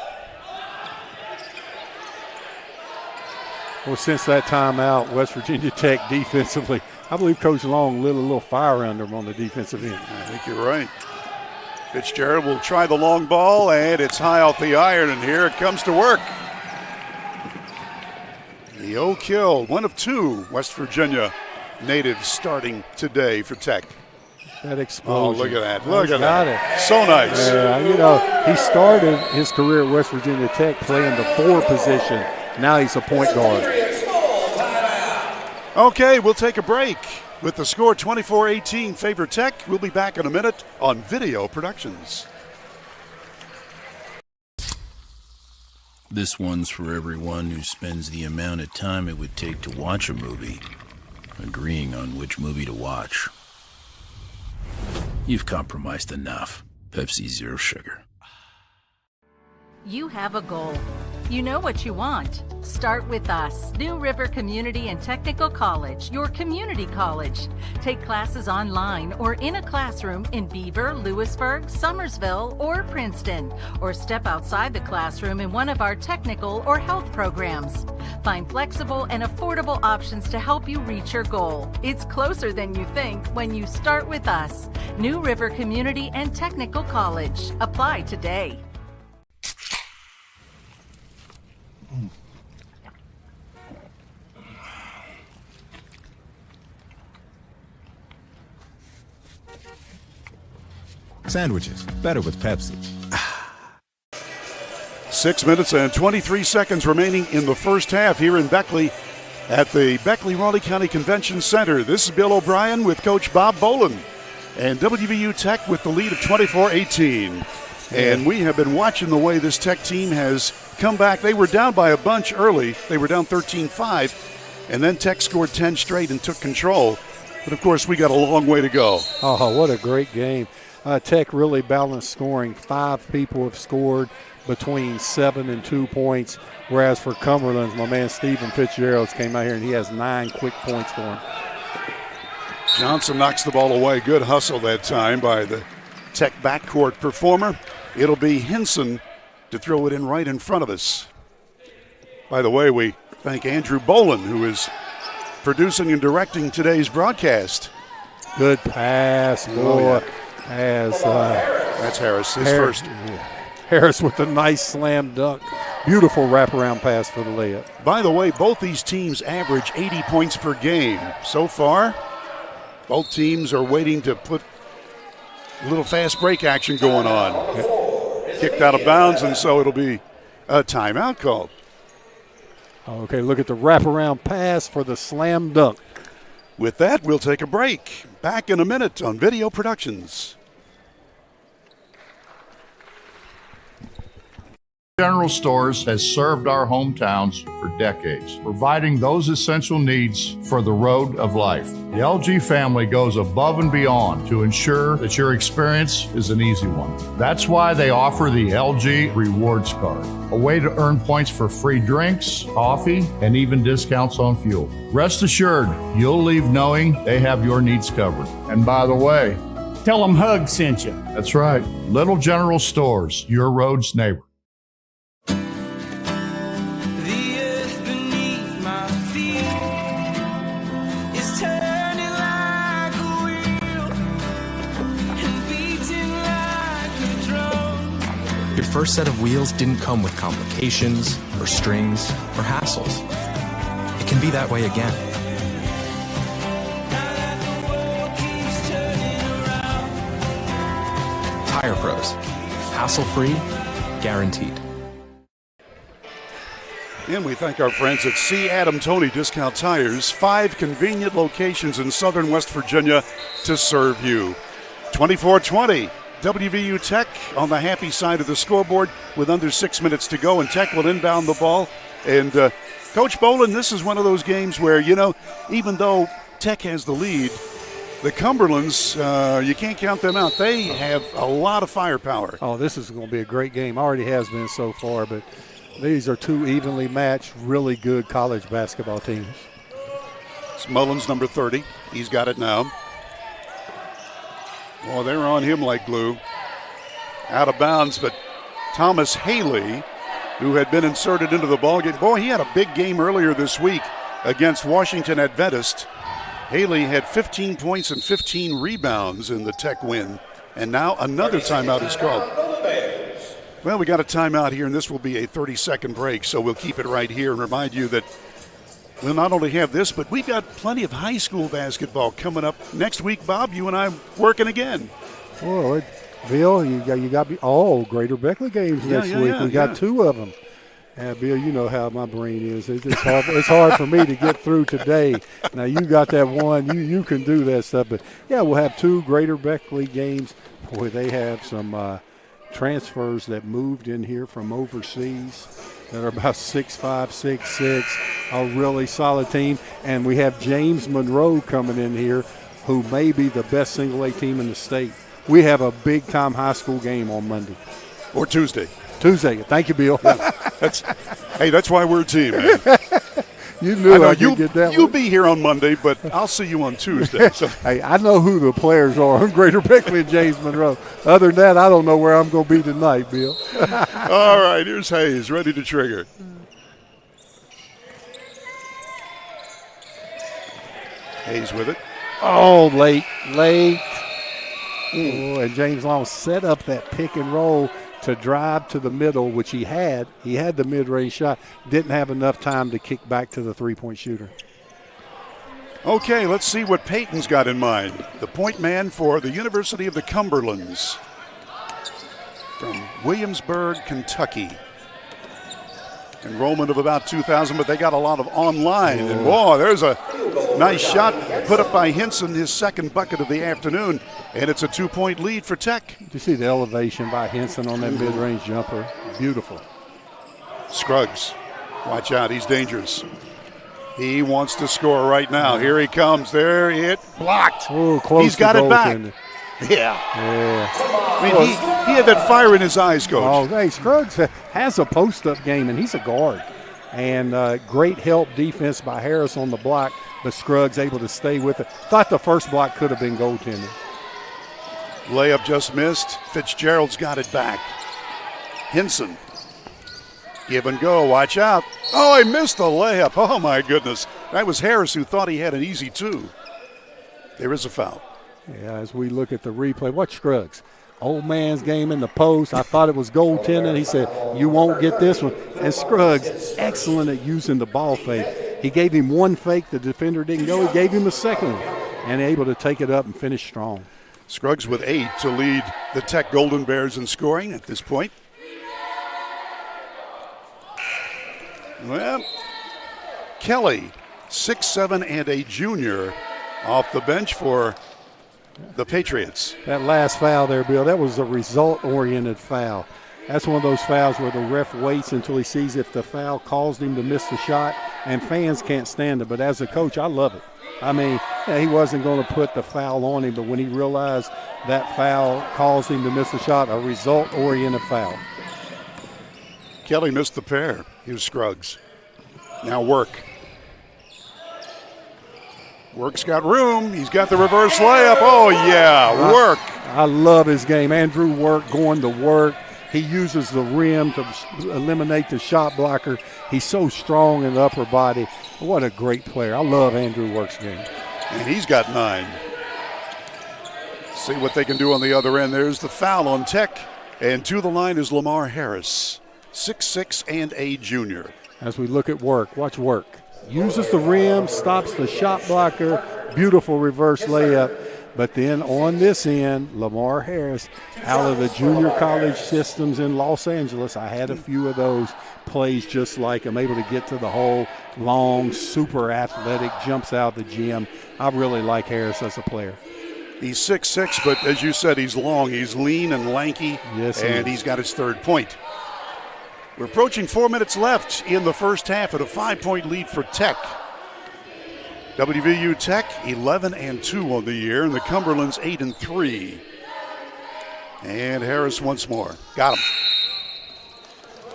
Speaker 2: Well, since that timeout, West Virginia Tech defensively, I believe Coach Long lit a little fire under him on the defensive end.
Speaker 1: I think you're right. Fitzgerald will try the long ball, and it's high off the iron, and here it comes to work. The O-kill, 1 of 2 West Virginia natives starting today for Tech.
Speaker 2: That explosion.
Speaker 1: Oh, look at that. Look at
Speaker 2: got
Speaker 1: that.
Speaker 2: It.
Speaker 1: So nice.
Speaker 2: Yeah, he started his career at West Virginia Tech playing the 4 position. Now he's a point guard.
Speaker 1: Okay, we'll take a break. With the score 24-18, favor Tech. We'll be back in a minute on Video Productions.
Speaker 6: This one's for everyone who spends the amount of time it would take to watch a movie, agreeing on which movie to watch. You've compromised enough. Pepsi Zero Sugar.
Speaker 3: You have a goal. You know what you want. Start with us. New River Community and Technical College, your community college. Take classes online or in a classroom in Beaver, Lewisburg, Summersville, or Princeton, or step outside the classroom in one of our technical or health programs. Find flexible and affordable options to help you reach your goal. It's closer than you think when you start with us. New River Community and Technical College. Apply today.
Speaker 10: Sandwiches, better with Pepsi.
Speaker 1: 6 minutes and 23 seconds remaining in the first half here in Beckley at the Beckley-Raleigh County Convention Center. This is Bill O'Brien with Coach Bob Boland and WVU Tech with the lead of 24-18. And we have been watching the way this Tech team has come back. They were down by a bunch early. They were down 13-5, and then Tech scored 10 straight and took control. But, of course, we got a long way to go.
Speaker 2: Oh, what a great game. Tech really balanced scoring. 5 people have scored between 7 and 2 points, whereas for Cumberlands, my man Stephen Fitzgerald came out here and he has 9 quick points for him.
Speaker 1: Johnson knocks the ball away. Good hustle that time by the Tech backcourt performer. It'll be Hinson to throw it in right in front of us. By the way, we thank Andrew Bolin, who is producing and directing today's broadcast.
Speaker 2: Good pass, boy.
Speaker 1: That's Harris, his first.
Speaker 2: Harris with a nice slam dunk. Beautiful wraparound pass for the layup.
Speaker 1: By the way, both these teams average 80 points per game. So far, both teams are waiting to put a little fast break action going on. Kicked out of bounds, and so it'll be a timeout called.
Speaker 2: Okay, look at the wraparound pass for the slam dunk.
Speaker 1: With that, we'll take a break. Back in a minute on Video Productions.
Speaker 11: General Stores has served our hometowns for decades, providing those essential needs for the road of life. The LG family goes above and beyond to ensure that your experience is an easy one. That's why they offer the LG Rewards Card, a way to earn points for free drinks, coffee, and even discounts on fuel. Rest assured, you'll leave knowing they have your needs covered. And by the way,
Speaker 12: tell them Hug sent you.
Speaker 11: That's right. Little General Stores, your road's neighbor.
Speaker 5: Your first set of wheels didn't come with complications, or strings, or hassles. It can be that way again. Tire Pros. Hassle-free, guaranteed.
Speaker 1: And we thank our friends at C. Adam Toney Discount Tires, 5 convenient locations in southern West Virginia to serve you. 24-20. WVU Tech on the happy side of the scoreboard with under 6 minutes to go, and Tech will inbound the ball. And Coach Bolin, this is one of those games where, even though Tech has the lead, the Cumberlands, you can't count them out. They have a lot of firepower.
Speaker 2: Oh, this is going to be a great game. Already has been so far, but these are two evenly matched, really good college basketball teams.
Speaker 1: It's Mullins, number 30. He's got it now. Oh, they're on him like glue. Out of bounds, but Thomas Haley, who had been inserted into the ballgame. Boy, he had a big game earlier this week against Washington Adventist. Haley had 15 points and 15 rebounds in the Tech win. And now another timeout is called. Well, we got a timeout here, and this will be a 30-second break, so we'll keep it right here and remind you that we'll not only have this, but we've got plenty of high school basketball coming up next week. Bob, you and I working again.
Speaker 2: Oh, Bill, you got Greater Beckley games next week. We got 2 of them. Bill, you know how my brain is. It's hard for me to get through today. Now you got that one. You can do that stuff, but yeah, we'll have 2 Greater Beckley games. Boy, they have some transfers that moved in here from overseas that are about 6'5", 6'6", a really solid team. And we have James Monroe coming in here, who may be the best single-A team in the state. We have a big-time high school game on Monday.
Speaker 1: Or Tuesday.
Speaker 2: Thank you, Bill.
Speaker 1: Yeah, that's why we're a team, man.
Speaker 2: You knew I could get that.
Speaker 1: You'll be here on Monday, but I'll see you on Tuesday. So.
Speaker 2: Hey, I know who the players are on Greater Beckley and James Monroe. Other than that, I don't know where I'm going to be tonight, Bill.
Speaker 1: All right, here's Hayes, ready to trigger. Hayes with it.
Speaker 2: Oh, late. Oh, and James Long set up that pick and roll to drive to the middle, which he had. He had the mid-range shot. Didn't have enough time to kick back to the three-point shooter.
Speaker 1: Okay, let's see what Peyton's got in mind. The point man for the University of the Cumberlands from Williamsburg, Kentucky. Enrollment of about 2,000, but they got a lot of online. And, whoa, there's a nice shot put up by Hinson, his second bucket of the afternoon, and it's a 2-point lead for Tech.
Speaker 2: You see the elevation by Hinson on that mid-range jumper. Beautiful.
Speaker 1: Scruggs, watch out, he's dangerous. He wants to score right now. Here he comes. There, it blocked.
Speaker 2: Oh, close.
Speaker 1: He's got it back. Yeah. I mean, he had that fire in his eyes, Coach.
Speaker 2: Oh, hey, Scruggs has a post-up game, and he's a guard. And great help defense by Harris on the block. but Scruggs able to stay with it. Thought the first block could have been goaltending.
Speaker 1: Layup just missed. Fitzgerald's got it back. Hinson. Give and go. Watch out. Oh, he missed the layup. Oh, my goodness. That was Harris who thought he had an easy two. There is a foul.
Speaker 2: Yeah, as we look at the replay, watch Scruggs. Old man's game in the post. I thought it was goaltending. He said, you won't get this one. And Scruggs, excellent at using the ball fake. He gave him one fake. The defender didn't go. He gave him a second one and able to take it up and finish strong.
Speaker 1: Scruggs with 8 to lead the Tech Golden Bears in scoring at this point. Well, Kelly, 6'7", and a junior off the bench for the Patriots.
Speaker 2: That last foul there, Bill, that was a result-oriented foul. That's one of those fouls where the ref waits until he sees if the foul caused him to miss the shot, and fans can't stand it. But as a coach, I love it. I mean, yeah, he wasn't going to put the foul on him, but when he realized that foul caused him to miss the shot, a result-oriented foul.
Speaker 1: Kelly missed the pair. Here's Scruggs. Now Work. Work's got room. He's got the reverse layup. Oh, yeah, Work.
Speaker 2: I love his game. Andrew Work going to work. He uses the rim to eliminate the shot blocker. He's so strong in the upper body. What a great player. I love Andrew Work's game.
Speaker 1: And he's got 9. See what they can do on the other end. There's the foul on Tech. And to the line is Lamar Harris, 6'6", and a junior.
Speaker 2: As we look at Work, watch Work. Uses the rim, stops the shot blocker. Beautiful reverse layup. But then on this end, Lamar Harris, out of the junior college systems in Los Angeles, I had a few of those, plays just like him, able to get to the hole, long, super athletic, jumps out of the gym. I really like Harris as a player.
Speaker 1: He's 6'6", but as you said, he's long. He's lean and lanky,
Speaker 2: yes,
Speaker 1: and he's got his 3rd point. We're approaching 4 minutes left in the first half at a 5-point lead for Tech. WVU Tech 11-2 on the year, and the Cumberlands 8-3. And Harris once more. Got him.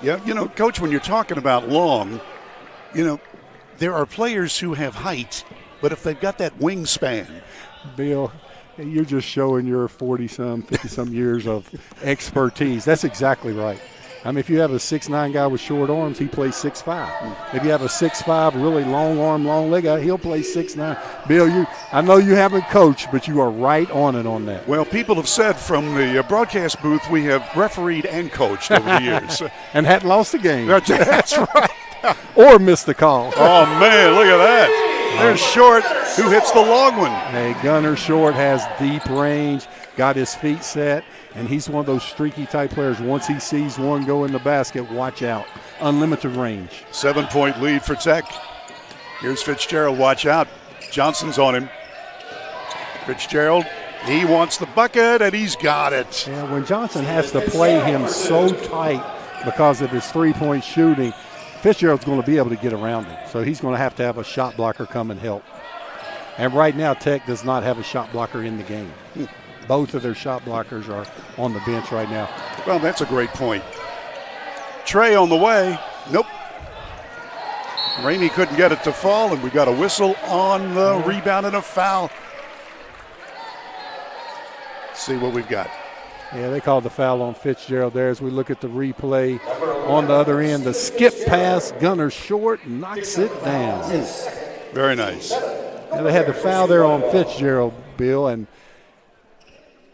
Speaker 1: Yeah, you know, Coach, when you're talking about long, you know, there are players who have height, but if they've got that wingspan.
Speaker 2: Bill, you're just showing your 40-some, 50-some years of expertise. That's exactly right. I mean, if you have a 6'9" guy with short arms, he plays 6'5". If you have a 6'5", really long arm, long leg guy, he'll play 6'9". Bill, I know you haven't coached, but you are right on it on that.
Speaker 1: Well, people have said from the broadcast booth we have refereed and coached over the years.
Speaker 2: And hadn't lost a game.
Speaker 1: That's right.
Speaker 2: Or missed the call.
Speaker 1: Oh, man, look at that. There's Short, who hits the long one.
Speaker 2: Hey, Gunner Short has deep range, got his feet set, and he's one of those streaky type players. Once he sees one go in the basket, watch out. Unlimited range.
Speaker 1: 7-point lead for Tech. Here's Fitzgerald, watch out. Johnson's on him. Fitzgerald, he wants the bucket, and he's got it.
Speaker 2: Yeah, when Johnson has to play him so tight because of his three-point shooting, Fitzgerald's going to be able to get around him. So he's going to have a shot blocker come and help. And right now, Tech does not have a shot blocker in the game. Both of their shot blockers are on the bench right now.
Speaker 1: Well, that's a great point. Trey on the way. Nope. Ramey couldn't get it to fall, and we got a whistle on the rebound and a foul. Let's see what we've got.
Speaker 2: Yeah, they called the foul on Fitzgerald there. As we look at the replay on the other end, the skip pass, Gunner Short knocks it down.
Speaker 1: Very nice.
Speaker 2: Yeah, they had the foul there on Fitzgerald, Bill, and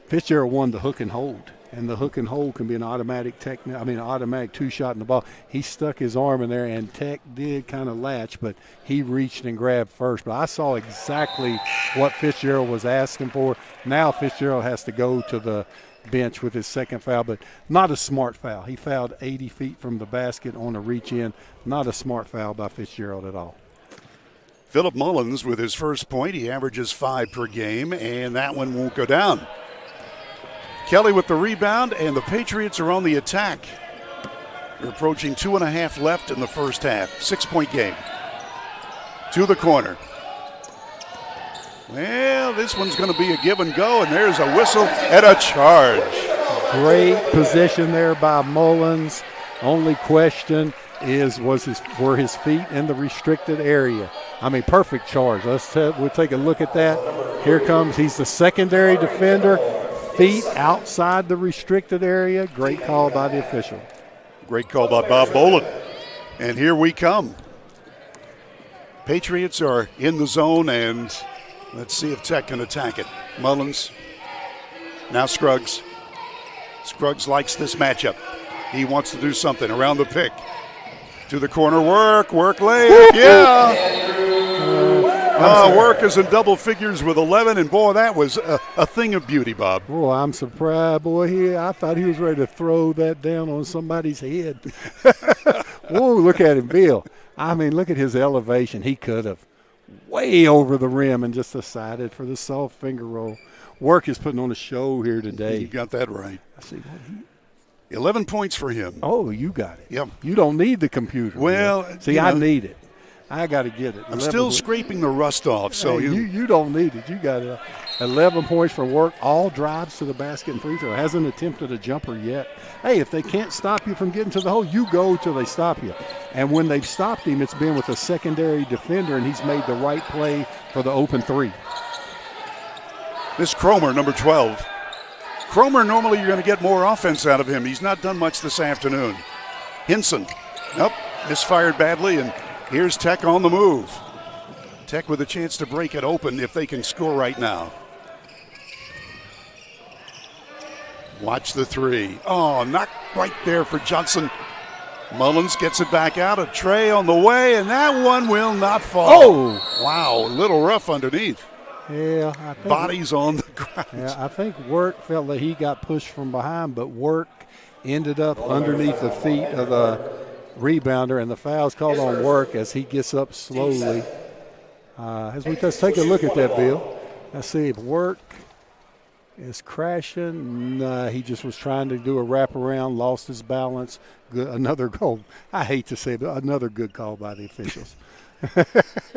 Speaker 2: Fitzgerald won the hook and hold. And the hook and hold can be an automatic automatic two-shot in the ball. He stuck his arm in there, and Tech did kind of latch, but he reached and grabbed first. But I saw exactly what Fitzgerald was asking for. Now Fitzgerald has to go to the bench with his second foul, but not a smart foul. He fouled 80 feet from the basket on a reach-in. Not a smart foul by Fitzgerald at all.
Speaker 1: Philip Mullins with his first point. He averages 5 per game, and that one won't go down. Kelly with the rebound, and the Patriots are on the attack. We're approaching 2.5 left in the first half. 6-point game. To the corner. Well, this one's going to be a give and go, and there's a whistle and a charge.
Speaker 2: Great position there by Mullins. Only question is, were his feet in the restricted area? I mean, perfect charge. We'll take a look at that. Here comes, he's the secondary defender, feet outside the restricted area. Great call by the official.
Speaker 1: Great call by Bob Bolin. And here we come. Patriots are in the zone, and let's see if Tech can attack it. Mullins. Now Scruggs. Scruggs likes this matchup. He wants to do something around the pick. To the corner, work layup, yeah. Work is in double figures with 11, and boy, that was a thing of beauty, Bob.
Speaker 2: Boy, I'm surprised, boy. I thought he was ready to throw that down on somebody's head. Whoa, look at him, Bill. I mean, look at his elevation. He could have way over the rim and just decided for the soft finger roll. Work is putting on a show here today.
Speaker 1: You got that right.
Speaker 2: I see what
Speaker 1: 11 points for him.
Speaker 2: Oh, you got it.
Speaker 1: Yep.
Speaker 2: You don't need the computer.
Speaker 1: Well,
Speaker 2: see, I need it. I got to get it.
Speaker 1: I'm still scraping the rust off. So
Speaker 2: hey, you don't need it. You got it. 11 points for Work. All drives to the basket and free throw. Hasn't attempted a jumper yet. Hey, if they can't stop you from getting to the hole, you go till they stop you. And when they've stopped him, it's been with a secondary defender, and he's made the right play for the open three.
Speaker 1: This Cromer, number 12. Cromer, normally you're going to get more offense out of him. He's not done much this afternoon. Hinson, nope, misfired badly, and here's Tech on the move. Tech with a chance to break it open if they can score right now. Watch the three. Oh, not right there for Johnson. Mullins gets it back out. A tray on the way, and that one will not fall.
Speaker 2: Oh!
Speaker 1: Wow, a little rough underneath.
Speaker 2: Yeah, I think
Speaker 1: bodies on the ground.
Speaker 2: Yeah, I think Work felt that he got pushed from behind, but Work ended up underneath the feet of the rebounder, and the foul's called on Work as he gets up slowly. Let's take a look at that, Bill. Let's see if Work is crashing. Nah, he just was trying to do a wraparound, lost his balance. Good, another goal. I hate to say it, but another good call by the officials.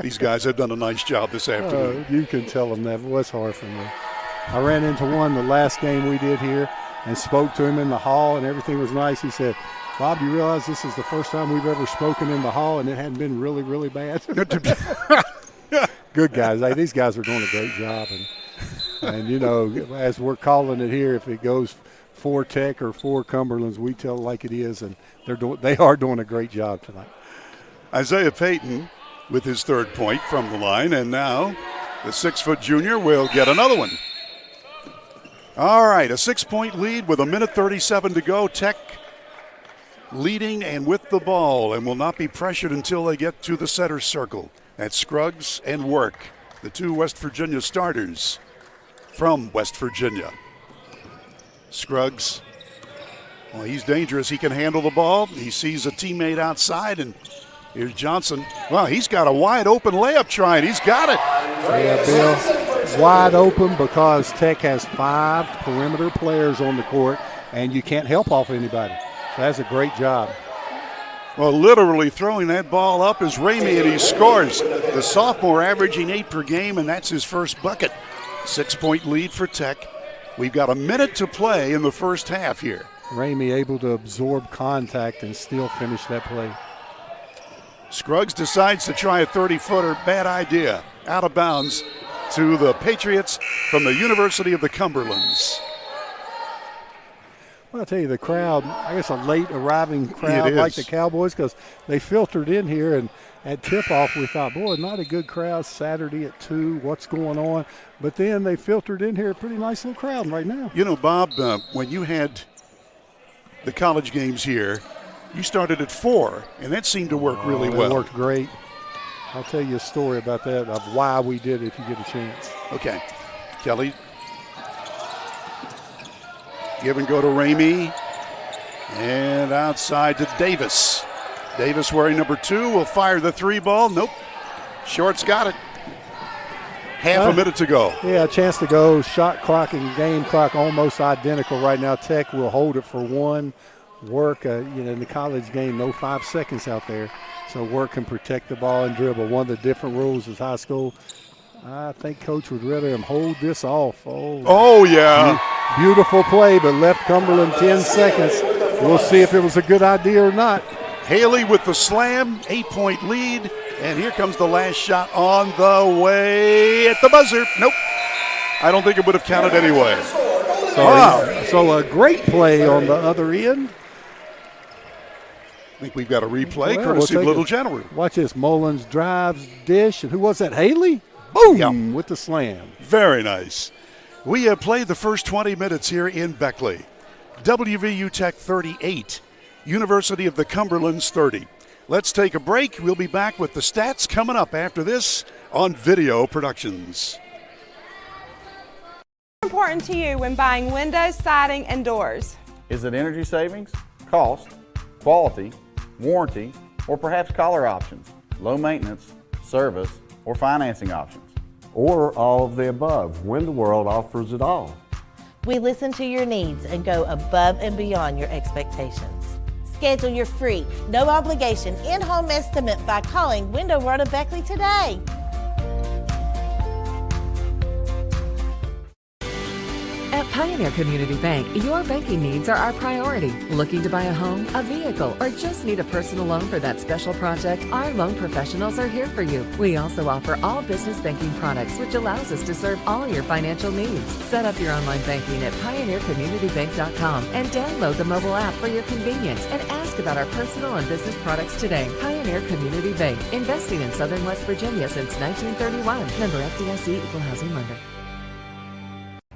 Speaker 1: These guys have done a nice job this afternoon.
Speaker 2: You can tell them that. It was hard for me. I ran into one the last game we did here and spoke to him in the hall, and everything was nice. He said, Bob, you realize this is the first time we've ever spoken in the hall, and it hadn't been really, really bad? Good guys. Hey, these guys are doing a great job. And, you know, as we're calling it here, if it goes for Tech or for Cumberlands, we tell it like it is, and they are doing a great job tonight.
Speaker 1: Isaiah Payton with his third point from the line, and now the 6-foot junior will get another one. All right, a 6-point lead with 1:37 to go. Tech leading and with the ball, and will not be pressured until they get to the center circle. That's Scruggs and Work, the two West Virginia starters from West Virginia. Scruggs, well, he's dangerous. He can handle the ball. He sees a teammate outside, and here's Johnson. Well, he's got a wide open layup trying. He's got it.
Speaker 2: Yeah, Bill, wide open because Tech has 5 perimeter players on the court, and you can't help off anybody. So that's a great job.
Speaker 1: Well, literally throwing that ball up is Ramey, and he scores. The sophomore averaging 8 per game, and that's his first bucket. 6-point lead for Tech. We've got a minute to play in the first half here.
Speaker 2: Ramey able to absorb contact and still finish that play.
Speaker 1: Scruggs decides to try a 30-footer. Bad idea. Out of bounds to the Patriots from the University of the Cumberlands.
Speaker 2: Well, I'll tell you, the crowd, I guess a late arriving crowd like the Cowboys, because they filtered in here, and at tip-off we thought, boy, not a good crowd Saturday at 2, what's going on? But then they filtered in here, a pretty nice little crowd right now.
Speaker 1: You know, Bob, when you had the college games here, you started at 4, and that seemed to work really well.
Speaker 2: It worked great. I'll tell you a story about that, of why we did it if you get a chance.
Speaker 1: Okay. Kelly. Give and go to Ramey. And outside to Davis. Davis wearing number 2 will fire the 3 ball. Nope. Short's got it. Half a minute to go.
Speaker 2: Yeah, a chance to go. Shot clock and game clock almost identical right now. Tech will hold it for 1. Work, in the college game, no 5 seconds out there. So Work can protect the ball and dribble. One of the different rules is high school. I think Coach would rather him hold this off.
Speaker 1: Oh yeah.
Speaker 2: Beautiful play, but left Cumberland 10 seconds. We'll see if it was a good idea or not.
Speaker 1: Haley with the slam, 8-point lead. And here comes the last shot on the way at the buzzer. Nope. I don't think it would have counted anyway.
Speaker 2: So a great play on the other end.
Speaker 1: I think we've got a replay, courtesy of Little General.
Speaker 2: Watch this. Mullins drives, dish, and who was that? Haley? Boom! With the slam.
Speaker 1: Very nice. We have played the first 20 minutes here in Beckley. WVU Tech 38, University of the Cumberlands 30. Let's take a break. We'll be back with the stats coming up after this on Video Productions.
Speaker 13: What's important to you when buying windows, siding, and doors?
Speaker 14: Is it energy savings, cost, quality, warranty, or perhaps color options, low maintenance, service, or financing options?
Speaker 15: Or all of the above. Window World offers it all.
Speaker 16: We listen to your needs and go above and beyond your expectations. Schedule your free, no obligation, in-home estimate by calling Window World of Beckley today.
Speaker 8: At Pioneer Community Bank, your banking needs are our priority. Looking to buy a home, a vehicle, or just need a personal loan for that special project? Our loan professionals are here for you. We also offer all business banking products, which allows us to serve all your financial needs. Set up your online banking at pioneercommunitybank.com and download the mobile app for your convenience and ask about our personal and business products today. Pioneer Community Bank, investing in Southern West Virginia since 1931. Member FDIC, Equal Housing Lender.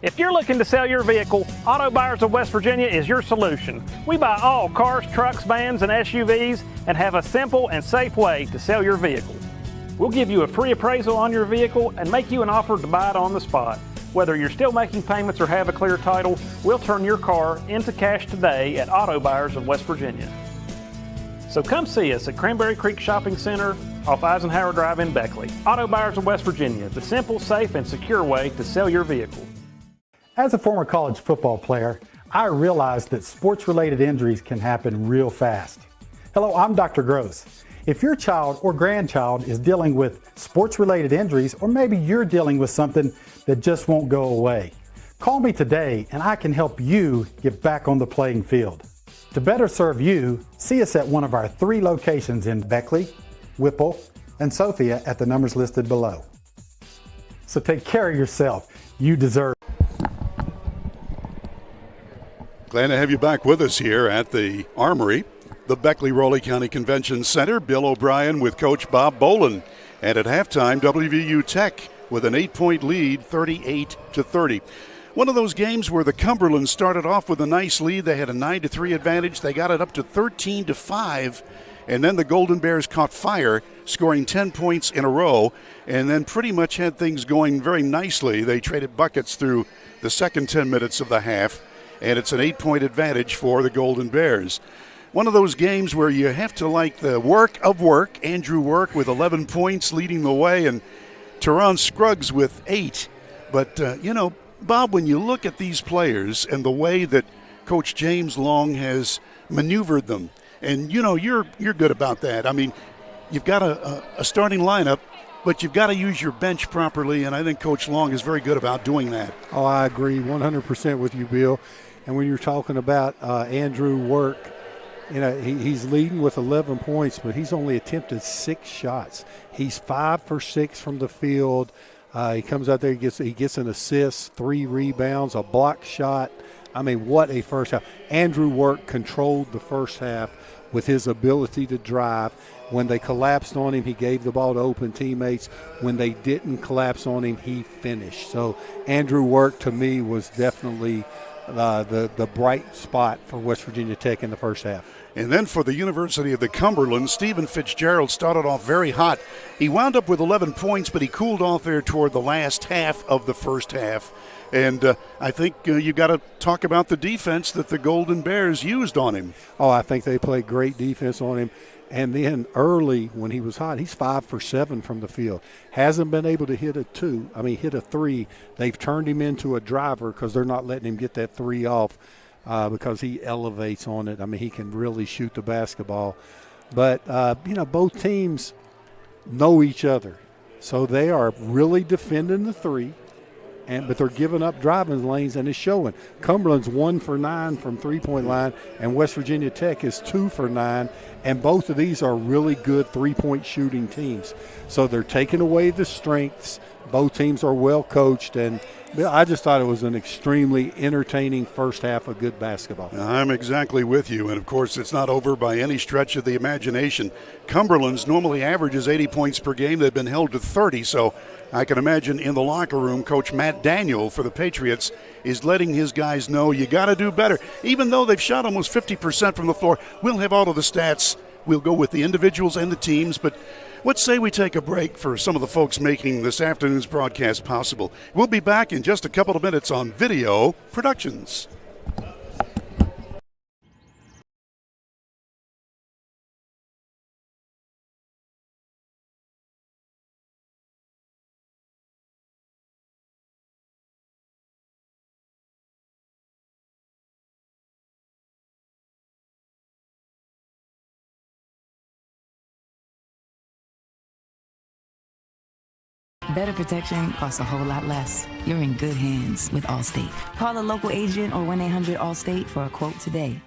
Speaker 7: If you're looking to sell your vehicle, Auto Buyers of West Virginia is your solution. We buy all cars, trucks, vans, and SUVs and have a simple and safe way to sell your vehicle. We'll give you a free appraisal on your vehicle and make you an offer to buy it on the spot. Whether you're still making payments or have a clear title, we'll turn your car into cash today at Auto Buyers of West Virginia. So come see us at Cranberry Creek Shopping Center off Eisenhower Drive in Beckley. Auto Buyers of West Virginia, the simple, safe, and secure way to sell your vehicle.
Speaker 12: As a former college football player, I realized that sports-related injuries can happen real fast. Hello, I'm Dr. Gross. If your child or grandchild is dealing with sports-related injuries, or maybe you're dealing with something that just won't go away, call me today and I can help you get back on the playing field. To better serve you, see us at one of our 3 locations in Beckley, Whipple, and Sophia at the numbers listed below. So take care of yourself. You deserve it.
Speaker 1: Glad to have you back with us here at the Armory, the Beckley-Raleigh County Convention Center. Bill O'Brien with Coach Bob Boland. And at halftime, WVU Tech with an 8-point lead, 38-30. One of those games where the Cumberlands started off with a nice lead. They had a 9-3 advantage. They got it up to 13-5. And then the Golden Bears caught fire, scoring 10 points in a row, and then pretty much had things going very nicely. They traded buckets through the second 10 minutes of the half, and it's an 8-point advantage for the Golden Bears. One of those games where you have to like the work of work. Andrew Work with 11 points leading the way, and Teron Scruggs with 8. But, Bob, when you look at these players and the way that Coach James Long has maneuvered them, and, you're good about that. I mean, you've got a starting lineup, but you've got to use your bench properly, and I think Coach Long is very good about doing that.
Speaker 2: Oh, I agree 100% with you, Bill. And when you're talking about Andrew Work, he's leading with 11 points, but he's only attempted 6 shots. He's 5 for 6 from the field. He comes out there, he gets an assist, 3 rebounds, a block shot. I mean, what a first half. Andrew Work controlled the first half with his ability to drive. When they collapsed on him, he gave the ball to open teammates. When they didn't collapse on him, he finished. So Andrew Work, to me, was definitely the bright spot for West Virginia Tech in the first half.
Speaker 1: And then for the University of the Cumberland, Stephen Fitzgerald started off very hot. He wound up with 11 points, but he cooled off there toward the last half of the first half. And I think you got to talk about the defense that the Golden Bears used on him.
Speaker 2: Oh, I think they played great defense on him. And then early when he was hot, he's 5 for 7 from the field. Hasn't been able to hit a 3. They've turned him into a driver because they're not letting him get that 3 off because he elevates on it. I mean, he can really shoot the basketball. But, both teams know each other. So they are really defending the 3. but they're giving up driving lanes, and it's showing. Cumberland's 1 for 9 from three-point line, and West Virginia Tech is 2 for 9, and both of these are really good three-point shooting teams. So they're taking away the strengths. Both teams are well coached, and I just thought it was an extremely entertaining first half of good basketball.
Speaker 1: I'm exactly with you, and of course it's not over by any stretch of the imagination. Cumberland's normally averages 80 points per game. They've been held to 30, so I can imagine in the locker room, Coach Matt Daniel for the Patriots is letting his guys know you got to do better. Even though they've shot almost 50% from the floor, we'll have all of the stats. We'll go with the individuals and the teams, but let's say we take a break for some of the folks making this afternoon's broadcast possible. We'll be back in just a couple of minutes on Video Productions.
Speaker 17: Better protection costs a whole lot less. You're in good hands with Allstate. Call a local agent or 1-800-ALLSTATE for a quote today.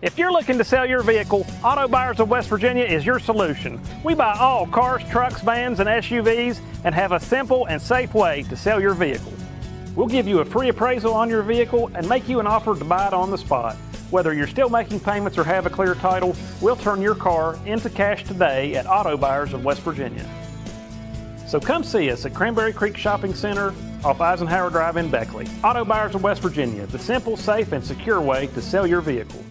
Speaker 7: If you're looking to sell your vehicle, Auto Buyers of West Virginia is your solution. We buy all cars, trucks, vans, and SUVs and have a simple and safe way to sell your vehicle. We'll give you a free appraisal on your vehicle and make you an offer to buy it on the spot. Whether you're still making payments or have a clear title, we'll turn your car into cash today at Auto Buyers of West Virginia. So come see us at Cranberry Creek Shopping Center off Eisenhower Drive in Beckley. Auto Buyers of West Virginia, the simple, safe, and secure way to sell your vehicle.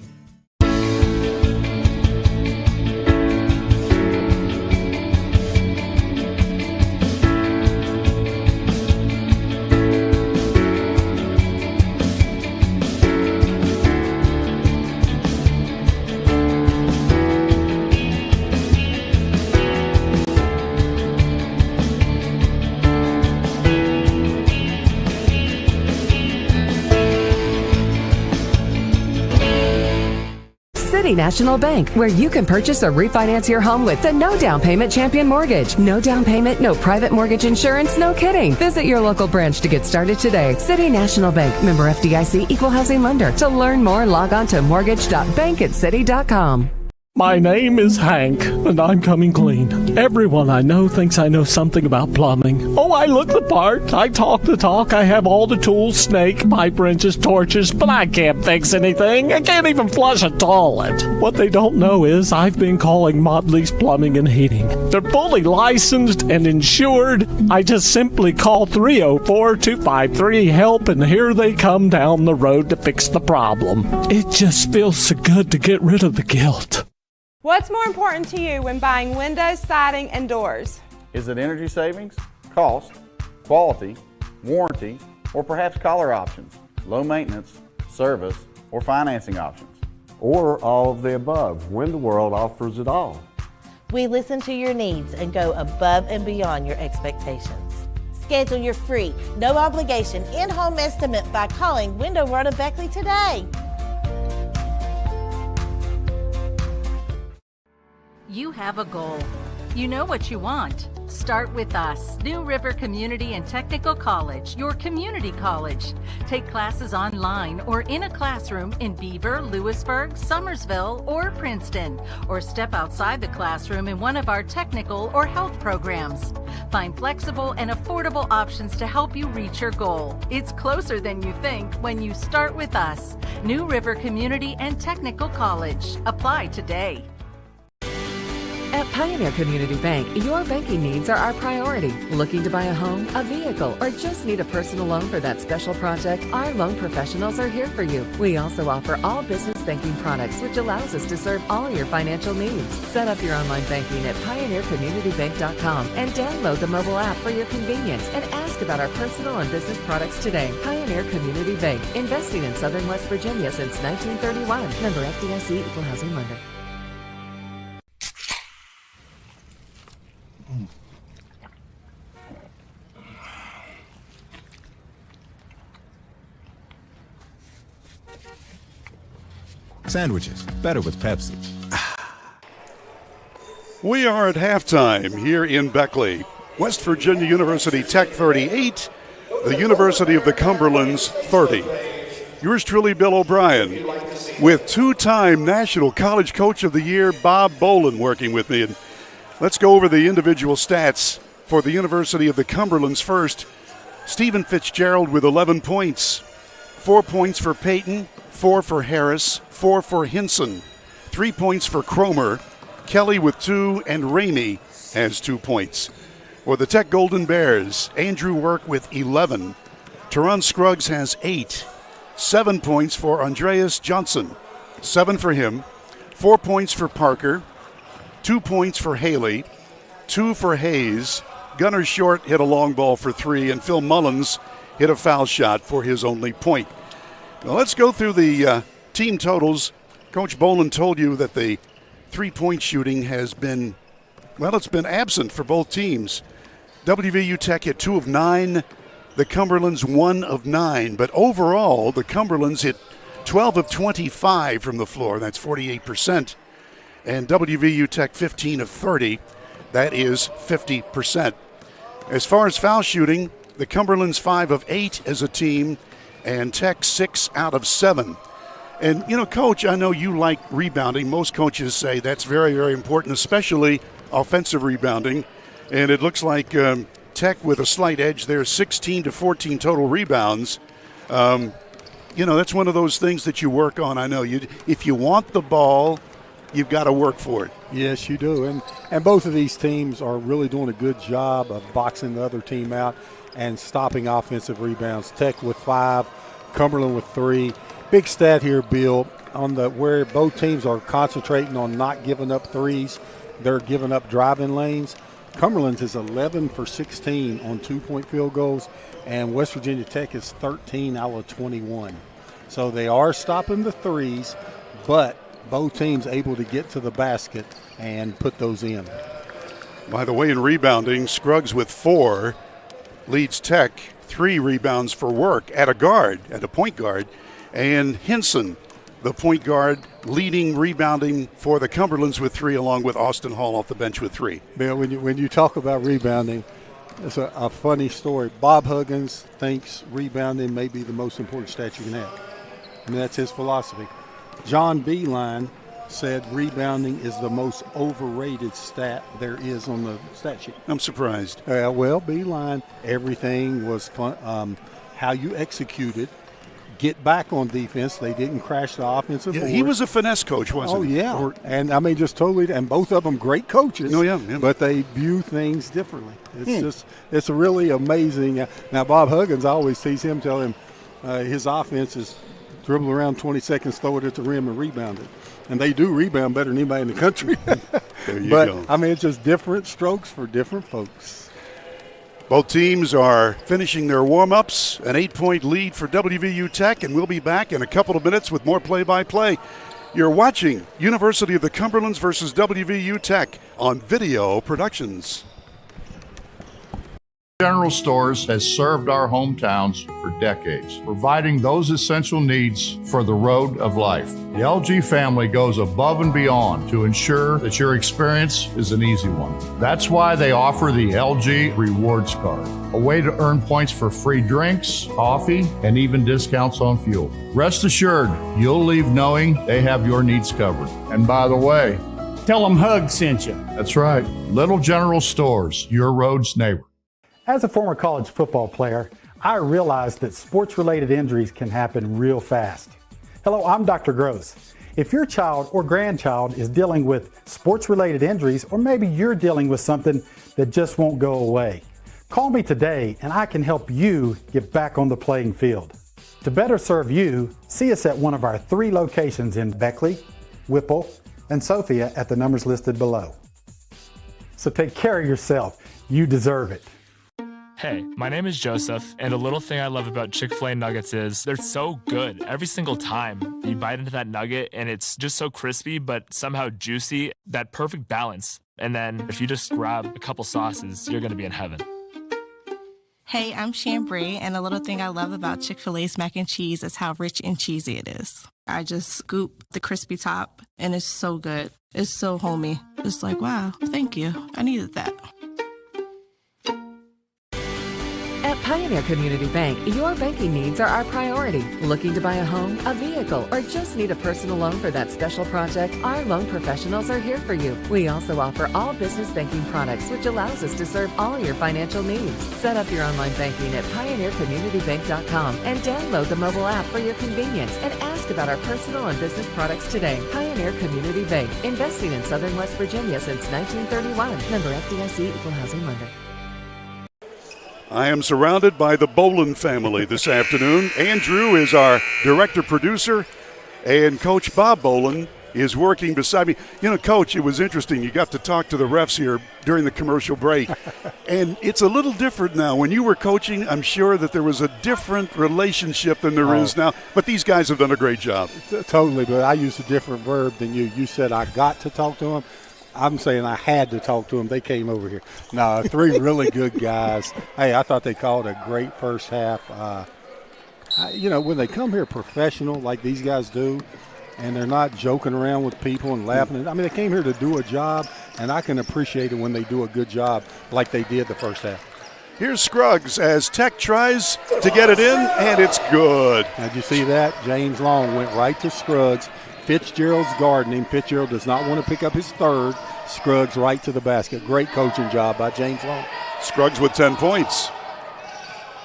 Speaker 8: City National Bank, where you can purchase or refinance your home with the no down payment champion mortgage. No down payment, no private mortgage insurance, no kidding. Visit your local branch to get started today. City National Bank, member FDIC, equal housing lender. To learn more, log on to mortgage.bankatcity.com.
Speaker 9: My name is Hank, and I'm coming clean. Everyone I know thinks I know something about plumbing. Oh, I look the part. I talk the talk. I have all the tools, snake, pipe wrenches, torches, but I can't fix anything. I can't even flush a toilet. What they don't know is I've been calling Modley's Plumbing and Heating. They're fully licensed and insured. I just simply call 304-253-HELP, and here they come down the road to fix the problem. It just feels so good to get rid of the guilt.
Speaker 13: What's more important to you when buying windows, siding, and doors?
Speaker 14: Is it energy savings, cost, quality, warranty, or perhaps color options, low maintenance, service, or financing options?
Speaker 15: Or all of the above, when the world offers it all.
Speaker 16: We listen to your needs and go above and beyond your expectations. Schedule your free, no obligation in-home estimate by calling Window World of Beckley today.
Speaker 3: You have a goal. You know what you want. Start with us, New River Community and Technical College, your community college. Take classes online or in a classroom in Beaver, Lewisburg, Summersville, or Princeton, or step outside the classroom in one of our technical or health programs. Find flexible and affordable options to help you reach your goal. It's closer than you think when you start with us, New River Community and Technical College. Apply today.
Speaker 8: At Pioneer Community Bank, your banking needs are our priority. Looking to buy a home, a vehicle, or just need a personal loan for that special project? Our loan professionals are here for you. We also offer all business banking products, which allows us to serve all your financial needs. Set up your online banking at pioneercommunitybank.com and download the mobile app for your convenience and ask about our personal and business products today. Pioneer Community Bank, investing in Southern West Virginia since 1931. Member FDIC, equal housing lender.
Speaker 10: Sandwiches, better with Pepsi.
Speaker 1: We are at halftime here in Beckley. West Virginia University Tech 38, the University of the Cumberlands 30. Yours truly, Bill O'Brien, with two-time National College Coach of the Year, Bob Bolin, working with me. And let's go over the individual stats for the University of the Cumberlands first. Stephen Fitzgerald with 11 points. 4 points for Peyton, 4 for Harris, 4 for Hinson, 3 points for Cromer, Kelly with 2, and Ramey has 2 points. For the Tech Golden Bears, Andrew Work with 11. Teron Scruggs has 8. 7 points for Andreas Johnson, 7 for him. 4 points for Parker, 2 points for Haley, 2 for Hayes. Gunnar Short hit a long ball for 3, and Phil Mullins hit a foul shot for his only point. Now let's go through the team totals. Coach Bolin told you that the three-point shooting has been, well, it's been absent for both teams. WVU Tech hit 2 of 9. The Cumberlands 1 of 9, but overall the Cumberlands hit 12 of 25 from the floor. That's 48%. And WVU Tech 15 of 30. That is 50%. As far as foul shooting, the Cumberlands 5 of 8 as a team, and Tech 6 out of 7. And, you know, Coach, I know you like rebounding. Most coaches say that's very, very important, especially offensive rebounding. And it looks like Tech with a slight edge there, 16 to 14 total rebounds. You know, that's one of those things that you work on. I know if you want the ball, you've got to work for it.
Speaker 2: Yes, you do. And both of these teams are really doing a good job of boxing the other team out and stopping offensive rebounds. Tech with 5, Cumberland with 3. Big stat here, Bill, on where both teams are concentrating on not giving up threes. They're giving up driving lanes. Cumberlands is 11 for 16 on 2-point field goals, and West Virginia Tech is 13 out of 21. So they are stopping the threes, but both teams able to get to the basket and put those in.
Speaker 1: By the way, in rebounding, Scruggs with 4 leads Tech. 3 rebounds for Work at a point guard, and Hinson, the point guard, leading rebounding for the Cumberlands with 3, along with Austin Hall off the bench with 3.
Speaker 2: Bill, when you talk about rebounding, it's a funny story. Bob Huggins thinks rebounding may be the most important stat you can have. I mean, that's his philosophy. John Beeline said rebounding is the most overrated stat there is on the stat sheet.
Speaker 1: I'm surprised.
Speaker 2: Well, Beeline, everything was fun, how you executed. Get back on defense. They didn't crash the offensive board.
Speaker 1: He was a finesse coach, wasn't he?
Speaker 2: Oh, yeah. And I mean, just totally, and both of them great coaches.
Speaker 1: Oh, yeah.
Speaker 2: But they view things differently. It's really amazing. Now, Bob Huggins, I always tease him, tell him his offense is dribble around 20 seconds, throw it at the rim, and rebound it. And they do rebound better than anybody in the country.
Speaker 1: There you go.
Speaker 2: I mean, it's just different strokes for different folks.
Speaker 1: Both teams are finishing their warm-ups, an 8-point lead for WVU Tech, and we'll be back in a couple of minutes with more play-by-play. You're watching University of the Cumberlands versus WVU Tech on Video Productions.
Speaker 11: General Stores has served our hometowns for decades, providing those essential needs for the road of life. The LG family goes above and beyond to ensure that your experience is an easy one. That's why they offer the LG Rewards Card, a way to earn points for free drinks, coffee, and even discounts on fuel. Rest assured, you'll leave knowing they have your needs covered. And by the way,
Speaker 18: tell them Hug sent you.
Speaker 11: That's right. Little General Stores, your road's neighbor.
Speaker 12: As a former college football player, I realized that sports-related injuries can happen real fast. Hello, I'm Dr. Gross. If your child or grandchild is dealing with sports-related injuries, or maybe you're dealing with something that just won't go away, call me today and I can help you get back on the playing field. To better serve you, see us at one of our 3 locations in Beckley, Whipple, and Sophia at the numbers listed below. So take care of yourself. You deserve it.
Speaker 19: Hey, my name is Joseph, and a little thing I love about Chick-fil-A nuggets is they're so good every single time. You bite into that nugget, and it's just so crispy, but somehow juicy, that perfect balance. And then if you just grab a couple sauces, you're going to be in heaven.
Speaker 20: Hey, I'm Chambray, and a little thing I love about Chick-fil-A's mac and cheese is how rich and cheesy it is. I just scoop the crispy top, and it's so good. It's so homey. It's like, wow, thank you. I needed that.
Speaker 3: At
Speaker 8: Pioneer Community Bank, your banking needs are our priority. Looking to buy a home, a vehicle, or just need a personal loan for that special project? Our loan professionals are here for you. We also offer all business banking products, which allows us to serve all your financial needs. Set up your online banking at pioneercommunitybank.com and download the mobile app for your convenience and ask about our personal and business products today. Pioneer Community Bank, investing in Southern West Virginia since 1931. Member FDIC, Equal Housing Lender.
Speaker 1: I am surrounded by the Boland family this afternoon. Andrew is our director-producer, and Coach Bob Boland is working beside me. You know, Coach, it was interesting. You got to talk to the refs here during the commercial break, and it's a little different now. When you were coaching, I'm sure that there was a different relationship than there is now, but these guys have done a great job.
Speaker 2: Totally, but I used a different verb than you. You said I got to talk to them. I'm saying I had to talk to them. They came over here. No, 3 really good guys. Hey, I thought they called a great first half. You know, when they come here professional like these guys do, and they're not joking around with people and laughing. I mean, they came here to do a job, and I can appreciate it when they do a good job like they did the first half.
Speaker 1: Here's Scruggs as Tech tries to get it in, and it's good.
Speaker 2: Now, did you see that? James Long went right to Scruggs. Fitzgerald's guarding him. Fitzgerald does not want to pick up his third. Scruggs right to the basket. Great coaching job by James Long.
Speaker 1: Scruggs with 10 points.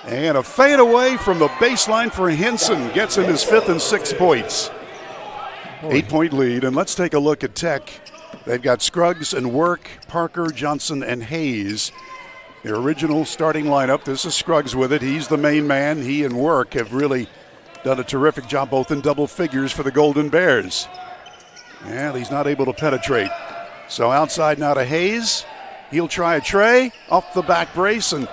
Speaker 1: And a fade away from the baseline for Henson. Gets him his 5th and 6th points. 8-point lead. And let's take a look at Tech. They've got Scruggs and Work, Parker, Johnson, and Hayes. Their original starting lineup. This is Scruggs with it. He's the main man. He and Work have really done a terrific job both in double figures for the Golden Bears. And he's not able to penetrate. So outside now to Hayes. He'll try a tray off the back brace, and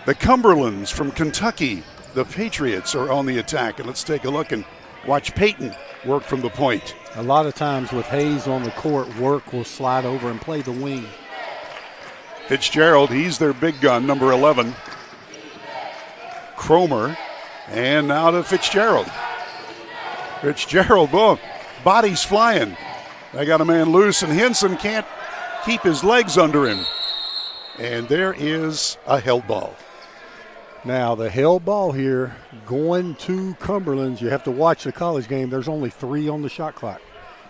Speaker 1: the Cumberlands from Kentucky, the Patriots, are on the attack. And let's take a look and watch Peyton work from the point.
Speaker 2: A lot of times with Hayes on the court, Work will slide over and play the wing.
Speaker 1: Fitzgerald, he's their big gun, number 11. Cromer. And now to Fitzgerald. Fitzgerald, boom, body's flying. They got a man loose, and Henson can't keep his legs under him. And there is a held ball.
Speaker 2: Now, the held ball here going to Cumberlands. You have to watch the college game. There's only 3 on the shot clock.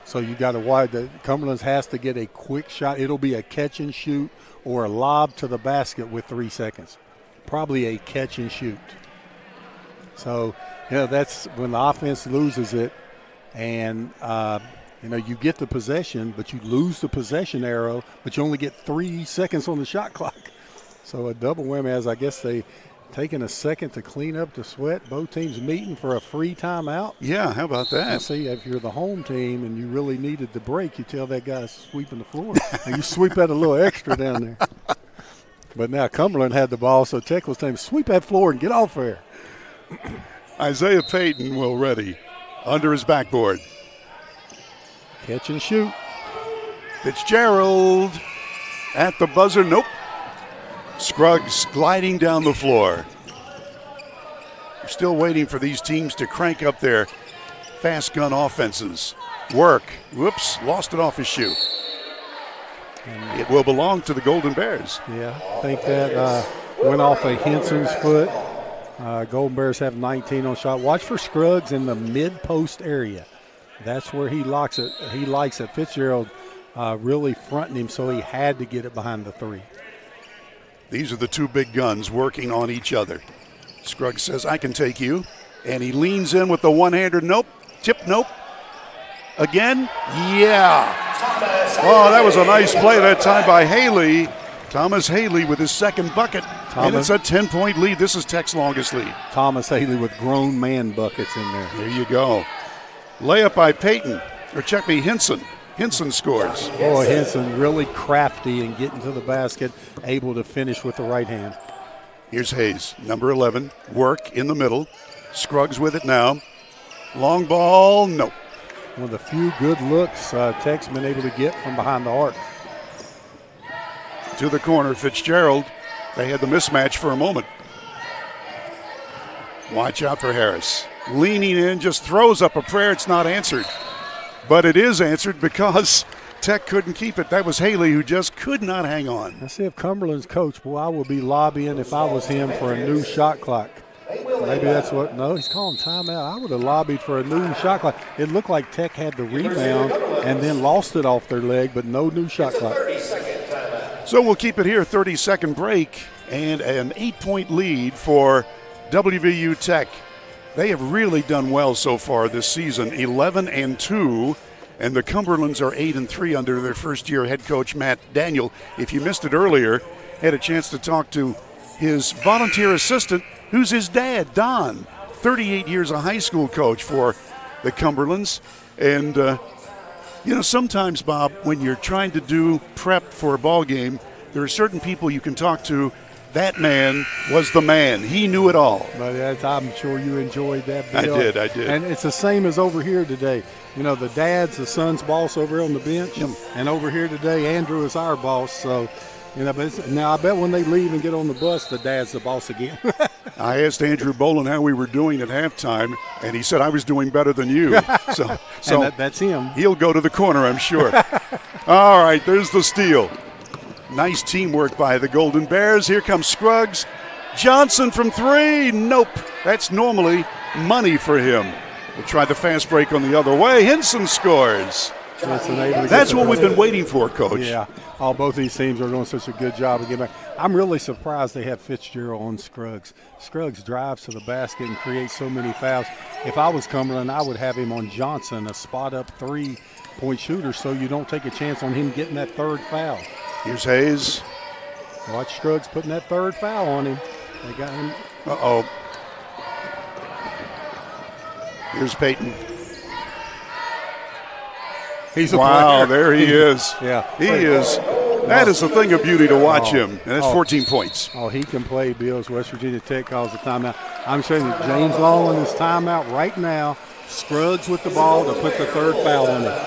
Speaker 2: So you got to watch. Cumberlands has to get a quick shot. It'll be a catch and shoot or a lob to the basket with 3 seconds. Probably a catch and shoot. So, you know, that's when the offense loses it, and, you know, you get the possession, but you lose the possession arrow, but you only get 3 seconds on the shot clock. So a double whammy, as I guess they taking a second to clean up the sweat. Both teams meeting for a free timeout.
Speaker 1: Yeah, how about that?
Speaker 2: And see, if you're the home team and you really needed the break, you tell that guy sweeping the floor. And you sweep that a little extra down there. But now Cumberland had the ball, so Tech was telling him, sweep that floor and get off there.
Speaker 1: Isaiah Payton will ready under his backboard.
Speaker 2: Catch and shoot.
Speaker 1: Fitzgerald at the buzzer. Nope. Scruggs gliding down the floor. We're still waiting for these teams to crank up their fast gun offenses. Work. Whoops, lost it off his shoe. And it will belong to the Golden Bears.
Speaker 2: Yeah, I think that went off of Henson's foot. Golden Bears have 19 on shot. Watch for Scruggs in the mid-post area. That's where he likes it. He likes it. Fitzgerald really fronting him, so he had to get it behind the 3.
Speaker 1: These are the 2 big guns working on each other. Scruggs says, I can take you. And he leans in with the one-hander. Nope. Tip, nope. Again? Yeah. Oh, that was a nice play that time by Haley. Thomas Haley with his second bucket. And it's a 10-point lead. This is Tech's longest lead.
Speaker 2: Thomas Haley with grown man buckets in there.
Speaker 1: There you go. Layup by Peyton. Or check me, Henson. Henson scores.
Speaker 2: Boy, Henson really crafty and getting to the basket, able to finish with the right hand.
Speaker 1: Here's Hayes, number 11. Work in the middle. Scruggs with it now. Long ball, no.
Speaker 2: One of the few good looks Tech's been able to get from behind the arc.
Speaker 1: To the corner, Fitzgerald. They had the mismatch for a moment. Watch out for Harris. Leaning in, just throws up a prayer. It's not answered. But it is answered because Tech couldn't keep it. That was Haley who just could not hang on.
Speaker 2: Let's see if Cumberland's coach, I would be lobbying if I was him for a new shot clock. Maybe that's what, no, he's calling timeout. I would have lobbied for a new shot clock. It looked like Tech had the rebound and then lost it off their leg, but no new shot clock.
Speaker 1: So we'll keep it here, 30-second break, and an 8-point lead for WVU Tech. They have really done well so far this season, 11-2, and the Cumberlands are 8-3 under their first-year head coach, Matt Daniel. If you missed it earlier, had a chance to talk to his volunteer assistant, who's his dad, Don, 38 years a high school coach for the Cumberlands. And, sometimes, Bob, when you're trying to do prep for a ball game, there are certain people you can talk to. That man was the man. He knew it all.
Speaker 2: But I'm sure you enjoyed that, Bill.
Speaker 1: I did.
Speaker 2: And it's the same as over here today. The dad's the son's boss over here on the bench.
Speaker 1: Yep.
Speaker 2: And over here today, Andrew is our boss. So, but now I bet when they leave and get on the bus, the dad's the boss again.
Speaker 1: I asked Andrew Bolin how we were doing at halftime, and he said I was doing better than you. So
Speaker 2: that's him.
Speaker 1: He'll go to the corner, I'm sure. All right, there's the steal. Nice teamwork by the Golden Bears. Here comes Scruggs. Johnson from three. Nope. That's normally money for him. We'll try the fast break on the other way. Hinson scores. That's what we've been waiting for, Coach.
Speaker 2: Yeah. Both these teams are doing such a good job of getting back. I'm really surprised they have Fitzgerald on Scruggs. Scruggs drives to the basket and creates so many fouls. If I was Cumberland, I would have him on Johnson, a spot-up three-point shooter, so you don't take a chance on him getting that third foul.
Speaker 1: Here's Hayes.
Speaker 2: Watch Scruggs putting that third foul on him. They got him.
Speaker 1: Uh-oh. Here's Peyton.
Speaker 2: He's a
Speaker 1: wow,
Speaker 2: player.
Speaker 1: There he is.
Speaker 2: Yeah.
Speaker 1: He is. That is a thing of beauty to watch him, and that's 14 points.
Speaker 2: He can play, Bills. West Virginia Tech calls the timeout. I'm showing you James Long in his timeout right now. Scruggs with the ball to put the third foul on him.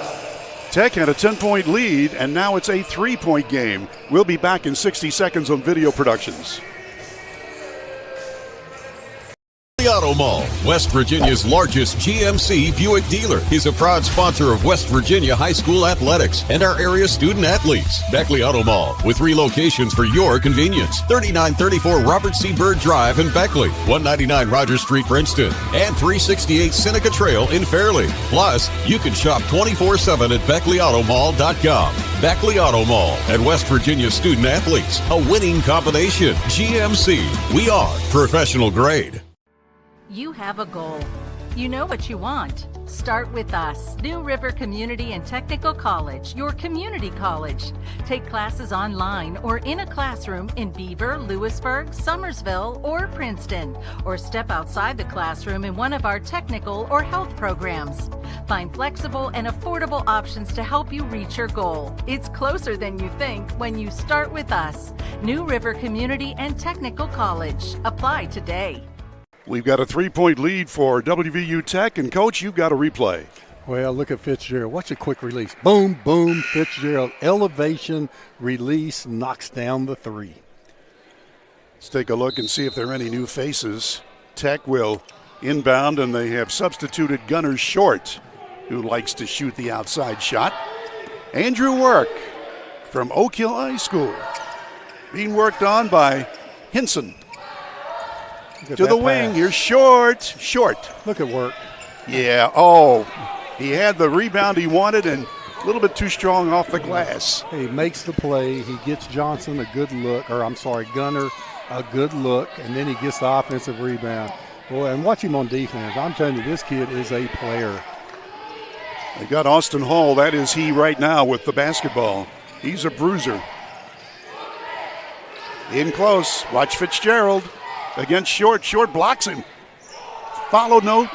Speaker 1: Tech had a 10-point lead, and now it's a 3-point game. We'll be back in 60 seconds on Video Productions.
Speaker 21: The Auto Mall, West Virginia's largest GMC Buick dealer, is a proud sponsor of West Virginia high school athletics and our area student athletes. Beckley Auto Mall, with 3 locations for your convenience. 3934 Robert C. Byrd Drive in Beckley, 199 Rogers Street, Princeton, and 368 Seneca Trail in Fairleigh. Plus, you can shop 24/7 at BeckleyAutomall.com. Beckley Auto Mall and West Virginia student athletes, a winning combination. GMC, we are professional grade.
Speaker 3: You have a goal. You know what you want. Start with us, New River Community and Technical College, your community college. Take classes online or in a classroom in Beaver, Lewisburg, Summersville, or Princeton, or step outside the classroom in one of our technical or health programs. Find flexible and affordable options to help you reach your goal. It's closer than you think when you start with us, New River Community and Technical College. Apply today.
Speaker 1: We've got a 3-point lead for WVU Tech, and Coach, you've got a replay.
Speaker 2: Well, look at Fitzgerald. Watch a quick release. Boom, boom, Fitzgerald. Elevation, release, knocks down the three.
Speaker 1: Let's take a look and see if there are any new faces. Tech will inbound, and they have substituted Gunner Short, who likes to shoot the outside shot. Andrew Work from Oak Hill High School, being worked on by Hinson. To the wing, here's Short.
Speaker 2: Look at Work.
Speaker 1: Yeah, he had the rebound he wanted and a little bit too strong off the glass.
Speaker 2: He makes the play. He gets Johnson a good look, Gunner a good look, and then he gets the offensive rebound. Boy, and watch him on defense. I'm telling you, this kid is a player.
Speaker 1: They got Austin Hall. That is he right now with the basketball. He's a bruiser. In close. Watch Fitzgerald. Against Short. Short blocks him. Follow note.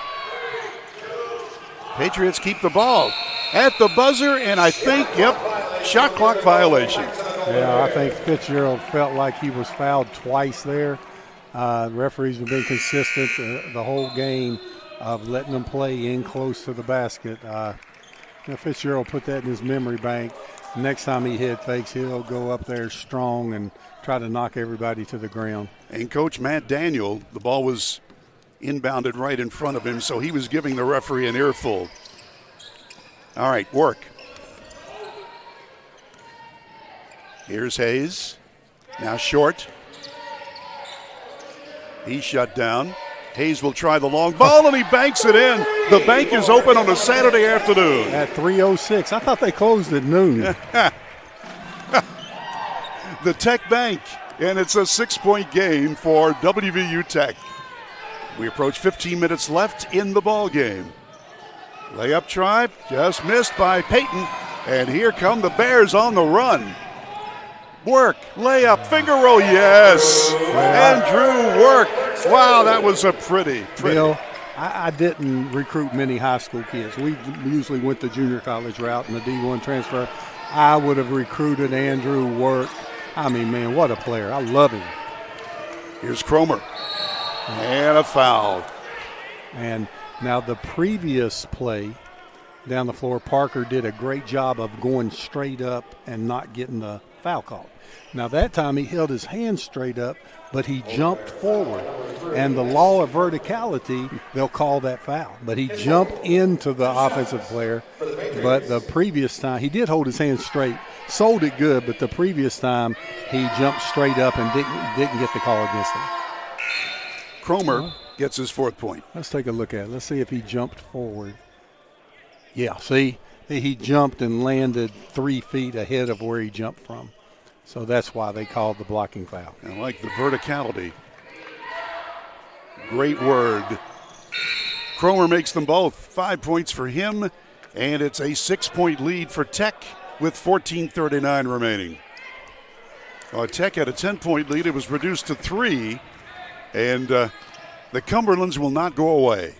Speaker 1: Patriots keep the ball at the buzzer, and I think, shot clock violation.
Speaker 2: Yeah, I think Fitzgerald felt like he was fouled twice there. The referees have been consistent the whole game of letting them play in close to the basket. Fitzgerald put that in his memory bank. Next time he head fakes, he'll go up there strong and try to knock everybody to the ground.
Speaker 1: And Coach Matt Daniel, the ball was inbounded right in front of him, so he was giving the referee an earful. All right, Work. Here's Hayes. Now short. He's shut down. Hayes will try the long ball, and he banks it in. The bank is open on a Saturday afternoon.
Speaker 2: At 3:06. I thought they closed at noon.
Speaker 1: The Tech Bank, and it's a 6-point game for WVU Tech. We approach 15 minutes left in the ball game. Layup try, just missed by Peyton, and here come the Bears on the run. Work, layup, finger roll, yes. Andrew Work. Wow, that was a pretty.
Speaker 2: Bill, I didn't recruit many high school kids. We usually went the junior college route and the D1 transfer. I would have recruited Andrew Work. I mean, man, what a player. I love him.
Speaker 1: Here's Cromer. And a foul.
Speaker 2: And now the previous play down the floor, Parker did a great job of going straight up and not getting the foul call. Now that time he held his hand straight up, but he jumped forward. And the law of verticality, they'll call that foul. But he jumped into the offensive player. But the previous time, he did hold his hand straight, sold it good, but the previous time he jumped straight up and didn't get the call against him.
Speaker 1: Cromer gets his 4th point.
Speaker 2: Let's take a look at it. Let's see if he jumped forward. Yeah, see, he jumped and landed 3 feet ahead of where he jumped from. So that's why they called the blocking foul.
Speaker 1: I like the verticality. Great word. Cromer makes them both. 5 points for him, and it's a 6-point lead for Tech with 14:39 remaining. Tech had a 10-point lead. It was reduced to 3, and the Cumberlands will not go away.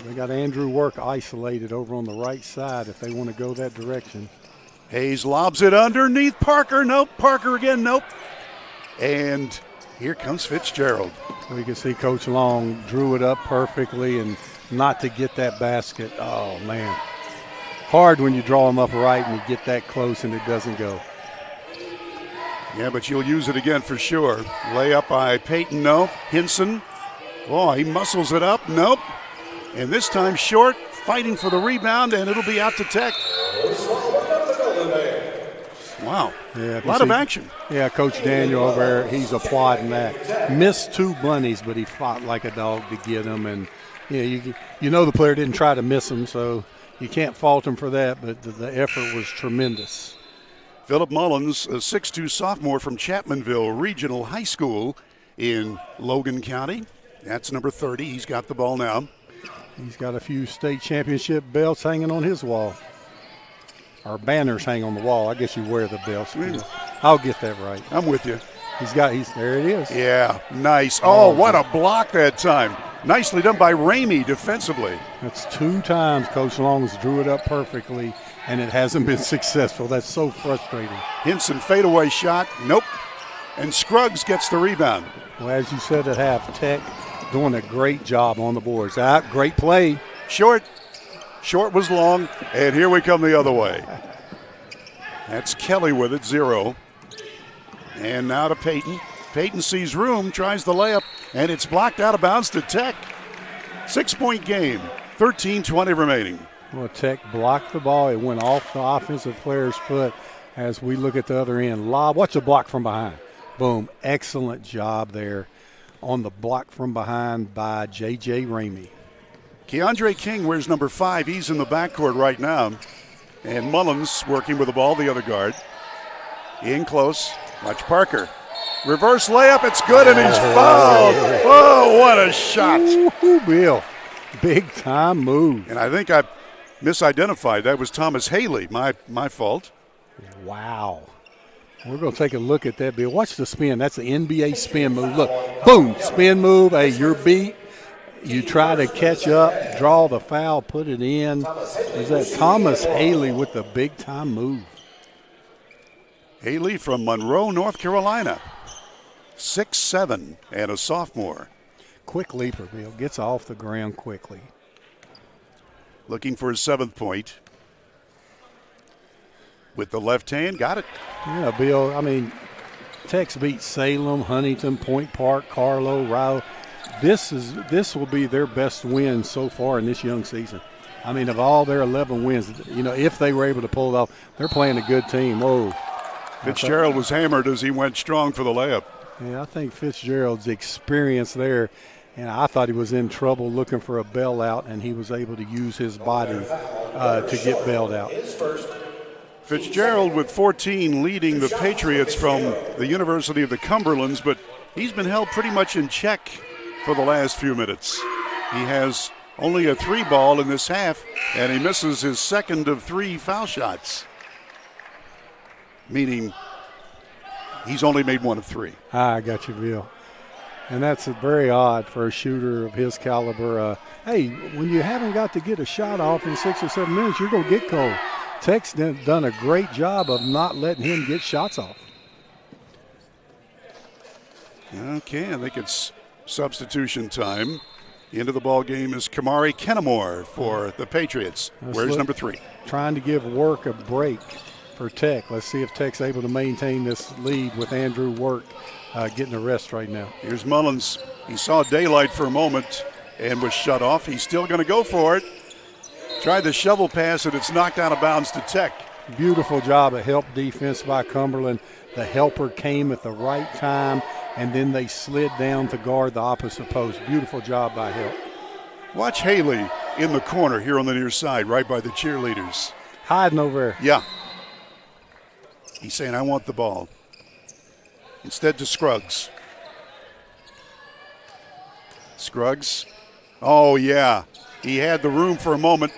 Speaker 2: They got Andrew Work isolated over on the right side if they want to go that direction.
Speaker 1: Hayes lobs it underneath Parker. Nope. Parker again. Nope. And here comes Fitzgerald.
Speaker 2: We can see Coach Long drew it up perfectly and not to get that basket. Oh, man. Hard when you draw them up right and you get that close and it doesn't go.
Speaker 1: Yeah, but you'll use it again for sure. Layup by Peyton. No. Hinson. Oh, he muscles it up. Nope. And this time short, fighting for the rebound, and it'll be out to Tech. Wow.
Speaker 2: Yeah,
Speaker 1: a lot of action.
Speaker 2: Yeah, Coach Daniel over there, he's applauding that. Missed 2 bunnies, but he fought like a dog to get them. And you know the player didn't try to miss them, so you can't fault him for that, but the effort was tremendous.
Speaker 1: Philip Mullins, a 6'2 sophomore from Chapmanville Regional High School in Logan County. That's number 30. He's got the ball now.
Speaker 2: He's got a few state championship belts hanging on his wall. Or banners hang on the wall. I guess you wear the belts. I'll get that right.
Speaker 1: I'm with you.
Speaker 2: There it is.
Speaker 1: Yeah, nice. Oh, what a block that time. Nicely done by Ramey defensively.
Speaker 2: That's 2 times Coach Long's drew it up perfectly, and it hasn't been successful. That's so frustrating.
Speaker 1: Hinson fadeaway shot. Nope. And Scruggs gets the rebound.
Speaker 2: Well, as you said at half, Tech doing a great job on the boards. Great play.
Speaker 1: Short was long, and here we come the other way. That's Kelly with it, 0. And now to Peyton. Peyton sees room, tries the layup, and it's blocked out of bounds to Tech. 6-point game, 13:20 remaining.
Speaker 2: Well, Tech blocked the ball. It went off the offensive player's foot as we look at the other end. Lob, watch a block from behind. Boom, excellent job there on the block from behind by J.J. Ramey.
Speaker 1: Keandre King wears number 5. He's in the backcourt right now. And Mullins working with the ball, the other guard. In close. Watch Parker. Reverse layup. It's good, and he's fouled. Oh, what a shot.
Speaker 2: Ooh, Bill. Big time move.
Speaker 1: And I think I misidentified. That was Thomas Haley. My fault.
Speaker 2: Wow. We're going to take a look at that, Bill. Watch the spin. That's the NBA spin move. Look, boom, spin move. Hey, you're beat. You try to catch up, draw the foul, put it in. Is that Thomas Haley with the big-time move?
Speaker 1: Haley from Monroe, North Carolina. 6'7", and a sophomore.
Speaker 2: Quick leaper, Bill. Gets off the ground quickly.
Speaker 1: Looking for his 7th point. With the left hand, got it.
Speaker 2: Yeah, Bill, I mean, Tech's beat Salem, Huntington, Point Park, Carlo, Rao. This will be their best win so far in this young season. I mean, of all their 11 wins, if they were able to pull it off, they're playing a good team. Whoa.
Speaker 1: Fitzgerald was hammered as he went strong for the layup.
Speaker 2: Yeah, I think Fitzgerald's experience there, and I thought he was in trouble looking for a bailout, and he was able to use his body to get bailed out.
Speaker 1: Fitzgerald with 14 leading the Patriots from the University of the Cumberlands, but he's been held pretty much in check for the last few minutes. He has only a 3 ball in this half, and he misses his second of 3 foul shots, meaning he's only made 1 of 3.
Speaker 2: I got you, Bill. And that's very odd for a shooter of his caliber. Hey, when you haven't got to get a shot off in 6 or 7 minutes, you're going to get cold. Tech's done a great job of not letting him get shots off.
Speaker 1: Okay, I think it's substitution time. Into the ball game is Kamari Kennemore for the Patriots. Where's number 3?
Speaker 2: Trying to give Work a break for Tech. Let's see if Tech's able to maintain this lead with Andrew Work getting a rest right now.
Speaker 1: Here's Mullins. He saw daylight for a moment and was shut off. He's still going to go for it. Tried the shovel pass, and it's knocked out of bounds to Tech.
Speaker 2: Beautiful job of help defense by Cumberland. The helper came at the right time, and then they slid down to guard the opposite post. Beautiful job by help.
Speaker 1: Watch Haley in the corner here on the near side, right by the cheerleaders.
Speaker 2: Hiding over there.
Speaker 1: Yeah. He's saying, I want the ball. Instead to Scruggs. Scruggs. Oh, yeah. He had the room for a moment.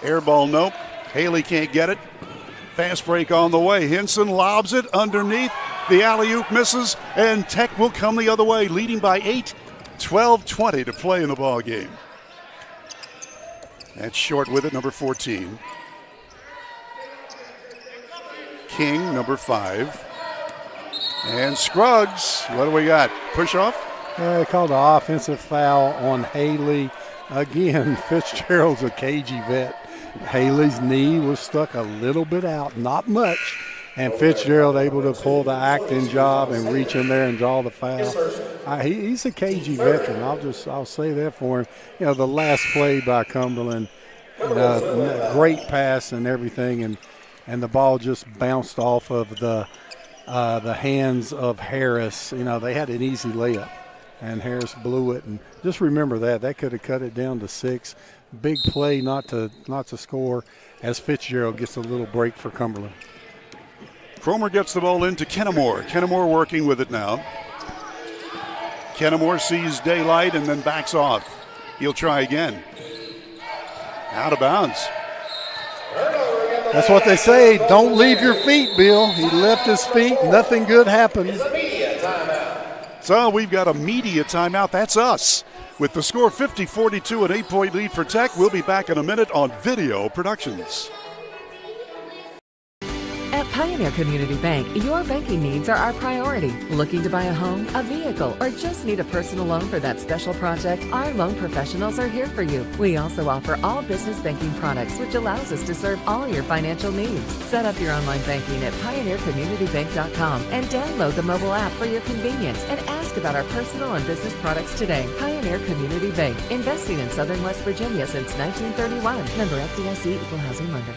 Speaker 1: Air ball, nope. Haley can't get it. Fast break on the way. Hinson lobs it underneath. The alley-oop misses, and Tech will come the other way, leading by 8. 12-20 to play in the ball game. That's short with it, number 14. King, number 5. And Scruggs, what do we got? Push off?
Speaker 2: They called an offensive foul on Haley. Again, Fitzgerald's a cagey vet. Haley's knee was stuck a little bit out, not much, and Fitzgerald able to pull the acting job and reach in there and draw the foul. He's a cagey veteran. I'll say that for him. You know, the last play by Cumberland, great pass and everything, and the ball just bounced off of the hands of Harris. You know, they had an easy layup, and Harris blew it. And just remember that could have cut it down to 6. Big play not to score as Fitzgerald gets a little break for Cumberland.
Speaker 1: Cromer gets the ball into Kennemore. Kennemore working with it now. Kennemore sees daylight and then backs off. He'll try again. Out of bounds.
Speaker 2: That's what they say. Don't leave your feet, Bill. He left his feet. Nothing good happened.
Speaker 1: So we've got a media timeout. That's us. With the score 50-42, an 8-point lead for Tech. We'll be back in a minute on Video Productions.
Speaker 8: At Pioneer Community Bank, your banking needs are our priority. Looking to buy a home, a vehicle, or just need a personal loan for that special project? Our loan professionals are here for you. We also offer all business banking products, which allows us to serve all your financial needs. Set up your online banking at pioneercommunitybank.com and download the mobile app for your convenience and ask about our personal and business products today. Pioneer Community Bank, investing in Southern West Virginia since 1931. Member FDIC, Equal Housing Lender.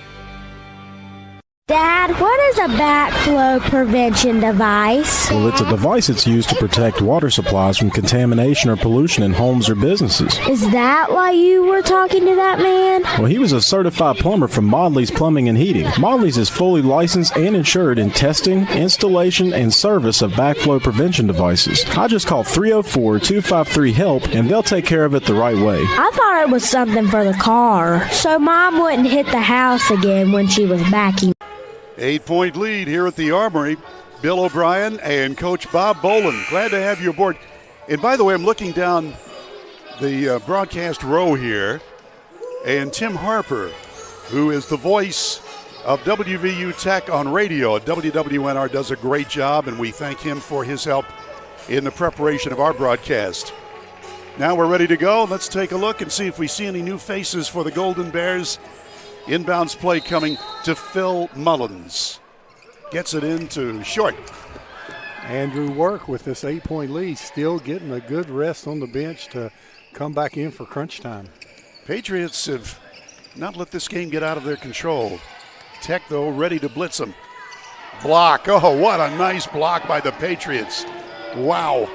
Speaker 4: Dad, what is a backflow prevention device?
Speaker 22: Well, it's a device that's used to protect water supplies from contamination or pollution in homes or businesses.
Speaker 4: Is that why you were talking to that man?
Speaker 22: Well, he was a certified plumber from Modley's Plumbing and Heating. Modley's is fully licensed and insured in testing, installation, and service of backflow prevention devices. I just call 304-253-HELP, and they'll take care of it the right way.
Speaker 4: I thought it was something for the car, so Mom wouldn't hit the house again when she was backing.
Speaker 1: 8-point lead here at the Armory. Bill O'Brien and Coach Bob Boland. Glad to have you aboard. And by the way, I'm looking down the broadcast row here, and Tim Harper, who is the voice of WVU Tech on radio at WWNR, does a great job, and we thank him for his help in the preparation of our broadcast. Now we're ready to go. Let's take a look and see if we see any new faces for the Golden Bears. Inbounds play coming to Phil Mullins. Gets it into short.
Speaker 2: Andrew Work with this 8-point lead, still getting a good rest on the bench to come back in for crunch time.
Speaker 1: Patriots have not let this game get out of their control. Tech, though, ready to blitz them. Block. Oh, what a nice block by the Patriots. Wow.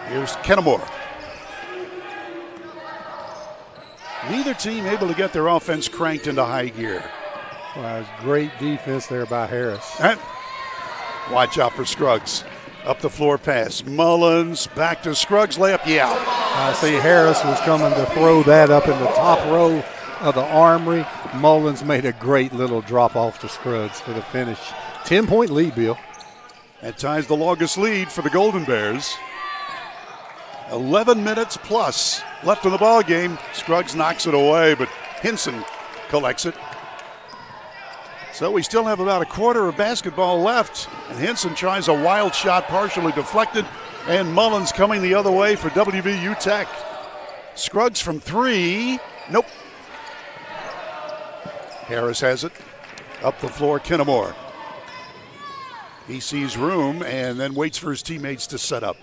Speaker 1: Here's Kennemore. Neither team able to get their offense cranked into high gear.
Speaker 2: Well, it was great defense there by Harris.
Speaker 1: Watch out for Scruggs. Up the floor pass. Mullins back to Scruggs. Layup. Yeah.
Speaker 2: I see Harris was coming to throw that up in the top row of the Armory. Mullins made a great little drop off to Scruggs for the finish. 10-point lead, Bill.
Speaker 1: That ties the longest lead for the Golden Bears. 11 minutes plus left in the ball game. Scruggs knocks it away, but Hinson collects it. So we still have about a quarter of basketball left. And Hinson tries a wild shot, partially deflected. And Mullins coming the other way for WVU Tech. Scruggs from three. Nope. Harris has it. Up the floor, Kennemore. He sees room and then waits for his teammates to set up.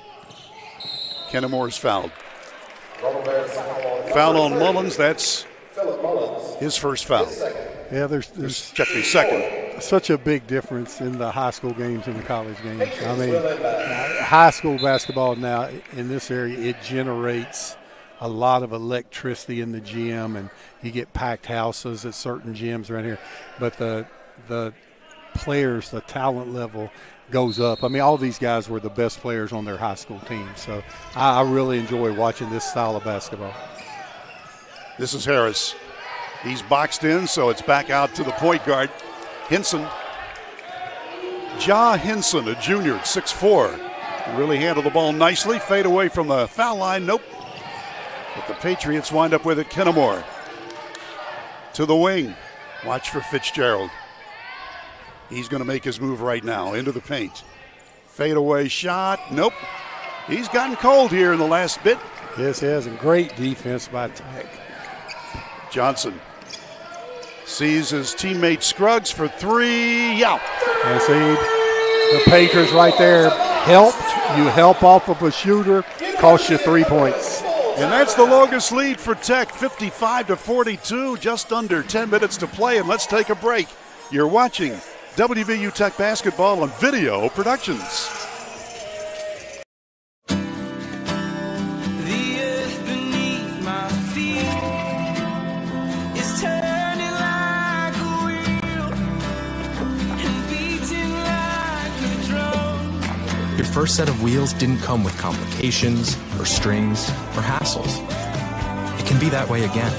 Speaker 1: Kennemore's fouled. Foul on Mullins. That's his first foul.
Speaker 2: Yeah, there's
Speaker 1: check me second.
Speaker 2: Such a big difference in the high school games and the college games. I mean, high school basketball now in this area, it generates a lot of electricity in the gym, and you get packed houses at certain gyms around here. But the players, the talent level goes up. I mean, all these guys were the best players on their high school team. So I really enjoy watching this style of basketball.
Speaker 1: This is Harris. He's boxed in, so it's back out to the point guard. Hinson. Ja Hinson, a junior at 6'4". Really handled the ball nicely. Fade away from the foul line. Nope. But the Patriots wind up with it. Kennemore to the wing. Watch for Fitzgerald. He's going to make his move right now into the paint. Fade away shot. Nope. He's gotten cold here in the last bit.
Speaker 2: Yes, he has a great defense by Tech.
Speaker 1: Johnson sees his teammate Scruggs for three. Yeah.
Speaker 2: And see, the Patriots right there helped. You help off of a shooter, cost you 3 points.
Speaker 1: And that's the longest lead for Tech, 55-42, just under 10 minutes to play. And let's take a break. You're watching WVU Tech Basketball on Video Productions.
Speaker 5: Your first set of wheels didn't come with complications, or strings, or hassles. It can be that way again.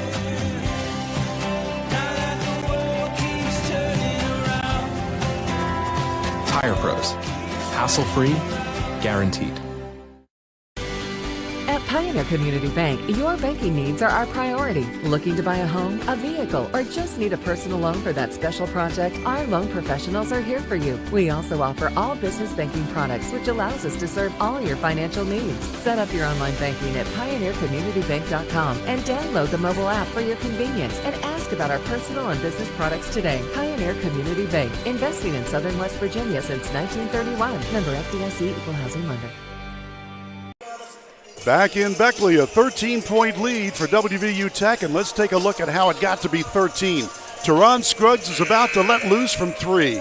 Speaker 5: Tire Pros. Hassle-free, guaranteed.
Speaker 8: At Pioneer Community Bank, your banking needs are our priority. Looking to buy a home, a vehicle, or just need a personal loan for that special project? Our loan professionals are here for you. We also offer all business banking products, which allows us to serve all your financial needs. Set up your online banking at pioneercommunitybank.com and download the mobile app for your convenience and ask about our personal and business products today. Pioneer Community Bank, investing in Southern West Virginia since 1931. Member FDIC, Equal Housing Lender.
Speaker 1: Back in Beckley, a 13-point lead for WVU Tech, and let's take a look at how it got to be 13. Teron Scruggs is about to let loose from three.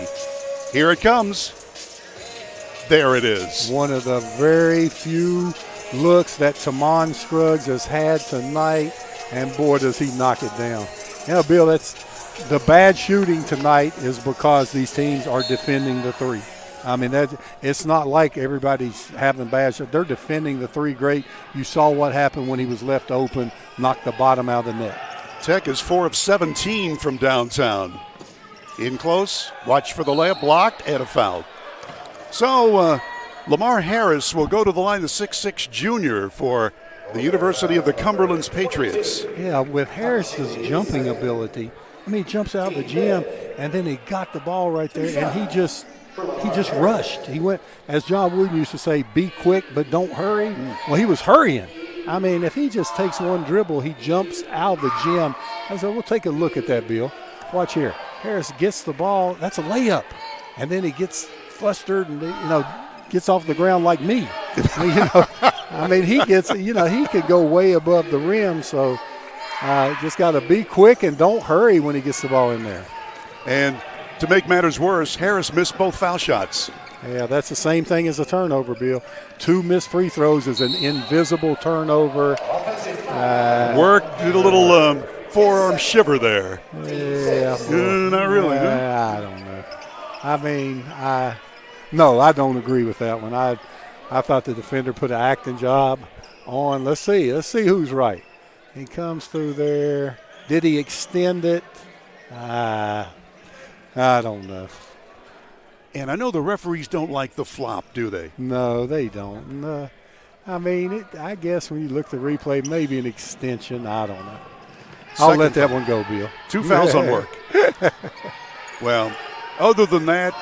Speaker 1: Here it comes. There it is.
Speaker 2: One of the very few looks that Teron Scruggs has had tonight, and boy, does he knock it down. Yeah, Bill, that's the bad shooting tonight is because these teams are defending the three. I mean, it's not like everybody's having bad shot. They're defending the three great. You saw what happened when he was left open, knocked the bottom out of the net.
Speaker 1: Tech is 4 of 17 from downtown. In close, watch for the layup, blocked, and a foul. So Lamar Harris will go to the line, the 6'6 junior for the University of the Cumberlands Patriots.
Speaker 2: Yeah, with Harris's jumping ability, I mean, he jumps out of the gym, and then he got the ball right there, and he just rushed. He went, as John Wooden used to say, be quick but don't hurry. Well, he was hurrying. I mean, if he just takes one dribble, he jumps out of the gym. I said, we'll take a look at that, Bill. Watch here. Harris gets the ball. That's a layup. And then he gets flustered and, gets off the ground like me. I mean, he gets, he could go way above the rim. So just got to be quick and don't hurry when he gets the ball in there.
Speaker 1: And To make matters worse, Harris missed both foul shots.
Speaker 2: Yeah, that's the same thing as a turnover, Bill. 2 missed free throws is an invisible turnover.
Speaker 1: Work did a little forearm shiver there.
Speaker 2: Yeah.
Speaker 1: Not really,
Speaker 2: I don't know. I mean, no, I don't agree with that one. I thought the defender put an acting job on. Let's see who's right. He comes through there. Did he extend it? I don't know.
Speaker 1: And I know the referees don't like the flop, do they?
Speaker 2: No, they don't. No. I mean, I guess when you look at the replay, maybe an extension. I don't know. I'll let that one go, Bill.
Speaker 1: 2 fouls on Work. Well, other than that,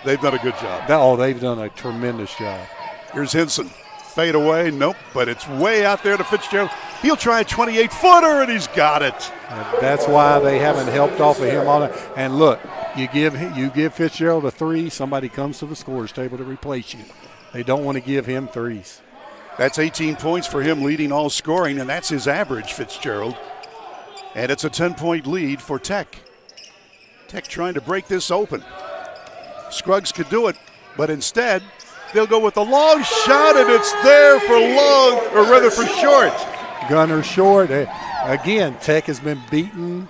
Speaker 1: they've done a good job.
Speaker 2: They've done a tremendous job.
Speaker 1: Here's Hinson. Fade away. Nope, but it's way out there to Fitzgerald. He'll try a 28-footer, and he's got it.
Speaker 2: And that's why they haven't helped off of him on it. And look, you give Fitzgerald a 3, somebody comes to the scorer's table to replace you. They don't want to give him threes.
Speaker 1: That's 18 points for him, leading all scoring, and that's his average, Fitzgerald. And it's a 10-point lead for Tech. Tech trying to break this open. Scruggs could do it, but instead they'll go with the long shot, and it's there for short.
Speaker 2: Gunner Short. Again, Tech has been beating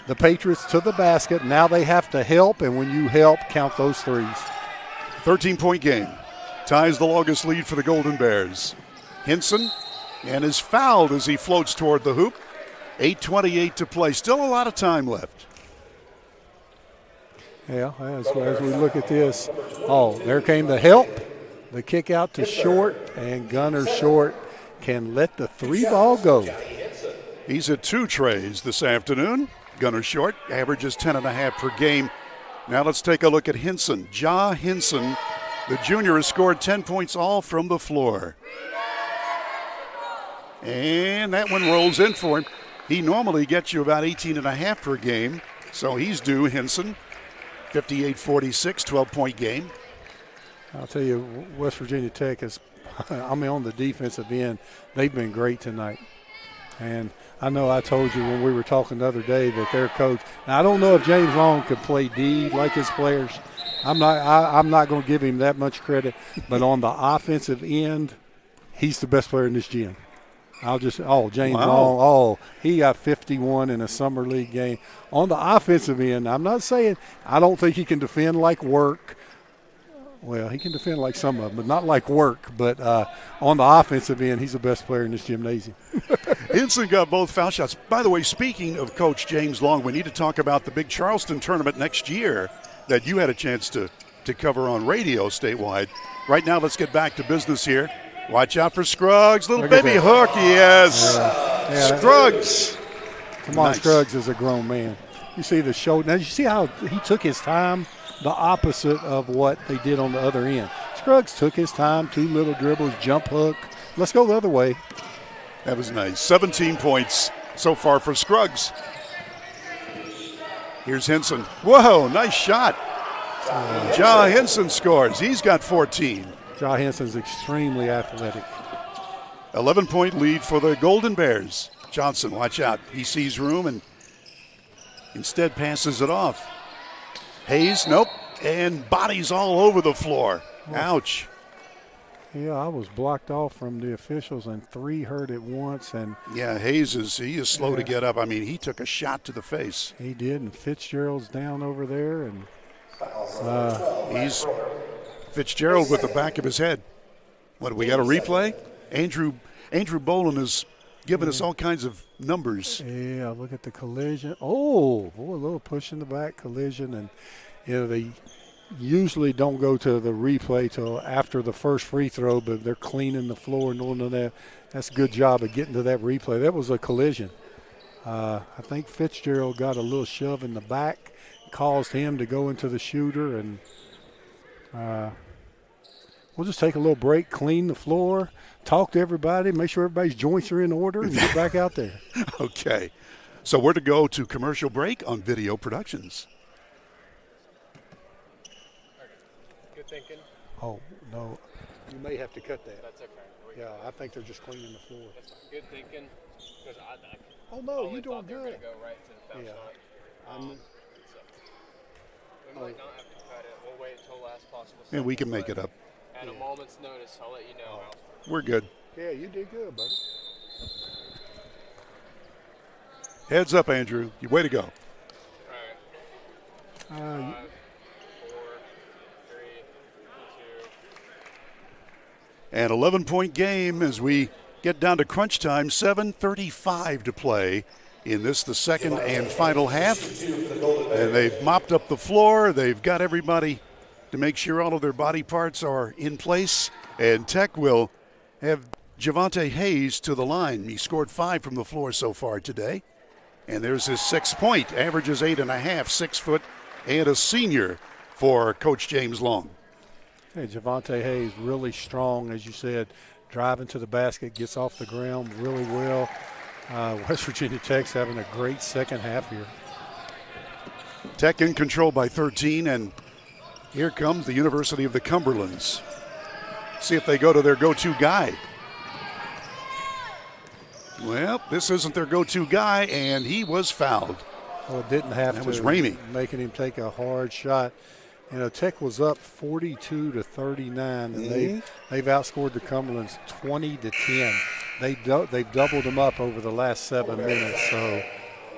Speaker 2: the Patriots to the basket. Now they have to help, and when you help, count those threes.
Speaker 1: 13-point game. Ties the longest lead for the Golden Bears. Hinson and is fouled as he floats toward the hoop. 8:28 to play. Still a lot of time left.
Speaker 2: Yeah, as we look at this, there came the help. The kick out to Short, and Gunner Short can let the 3-ball go.
Speaker 1: He's at 2 trays this afternoon. Gunner Short averages 10.5 per game. Now let's take a look at Hinson. Ja Hinson, the junior, has scored 10 points all from the floor. And that one rolls in for him. He normally gets you about 18.5 per game, so he's due, Hinson. 58-46, 12-point game.
Speaker 2: I'll tell you, West Virginia Tech is, on the defensive end, they've been great tonight. And I know I told you when we were talking the other day that their coach, now I don't know if James Long could play D like his players. I'm not going to give him that much credit, but on the offensive end, he's the best player in this gym. James Long, he got 51 in a summer league game. On the offensive end, I'm not saying I don't think he can defend like Work. Well, he can defend like some of them, but not like Work. But on the offensive end, he's the best player in this gymnasium.
Speaker 1: Hinson got both foul shots. By the way, speaking of Coach James Long, we need to talk about the big Charleston tournament next year that you had a chance to cover on radio statewide. Right now, let's get back to business here. Watch out for Scruggs. Little baby hook, yes. Scruggs.
Speaker 2: Come on, nice. Scruggs is a grown man. You see the shoulder. Now, you see how he took his time? The opposite of what they did on the other end. Scruggs took his time, 2 little dribbles, jump hook. Let's go the other way.
Speaker 1: That was nice. 17 points so far for Scruggs. Here's Hinson. Whoa, nice shot. Ja Hinson scores. He's got 14.
Speaker 2: Ja Hinson's extremely athletic.
Speaker 1: 11-point lead for the Golden Bears. Johnson, watch out. He sees room and instead passes it off. Hayes, nope, and bodies all over the floor. Ouch.
Speaker 2: Yeah, I was blocked off from the officials, and 3 hurt at once. And
Speaker 1: yeah, Hayes is slow to get up. I mean, he took a shot to the face.
Speaker 2: He did, and Fitzgerald's down over there, and
Speaker 1: he's Fitzgerald with the back of his head. What, we got a replay? Andrew Bolin has given us all kinds of numbers.
Speaker 2: Yeah, look at the collision. Oh, boy, a little push in the back, collision. And, they usually don't go to the replay till after the first free throw, but they're cleaning the floor and all of that. That's a good job of getting to that replay. That was a collision. I think Fitzgerald got a little shove in the back, caused him to go into the shooter, and we'll just take a little break, clean the floor, talk to everybody, make sure everybody's joints are in order, and get back out there.
Speaker 1: Okay. So we're to go to commercial break on Video Productions.
Speaker 6: Good thinking.
Speaker 2: Oh, no. You may have to cut that.
Speaker 6: That's okay.
Speaker 2: Yeah, I think they're just cleaning the floor.
Speaker 6: That's good thinking.
Speaker 2: Oh, no, you're doing good.
Speaker 6: They're going to go right to the foul shot.
Speaker 2: We
Speaker 6: might not have to cut it. We'll wait until last possible second.
Speaker 1: And we can make it up.
Speaker 6: At a moment's notice, I'll let you know.
Speaker 1: We're good.
Speaker 2: Yeah, you did good, buddy.
Speaker 1: Heads up, Andrew. Way to go.
Speaker 6: All right. 5, 4, 3, 2.
Speaker 1: An 11-point game as we get down to crunch time. 7:35 to play in this, the second and final half. And they've mopped up the floor. They've got everybody to make sure all of their body parts are in place. And Tech will have Javante Hayes to the line. He scored 5 from the floor so far today. And there's his 6th point. Averages 8.5, 6 foot, and a senior for Coach James Long.
Speaker 2: Hey, Javante Hayes really strong, as you said, driving to the basket, gets off the ground really well. West Virginia Tech's having a great second half here.
Speaker 1: Tech in control by 13, and here comes the University of the Cumberlands. See if they go to their go-to guy. Well, this isn't their go-to guy, and he was fouled.
Speaker 2: Well, it didn't have
Speaker 1: that
Speaker 2: to.
Speaker 1: Was Ramey.
Speaker 2: Making him take a hard shot. You know, Tech was up 42-39, and they've outscored the Cumberlands 20-10. They've doubled them up over the last 7 minutes. So,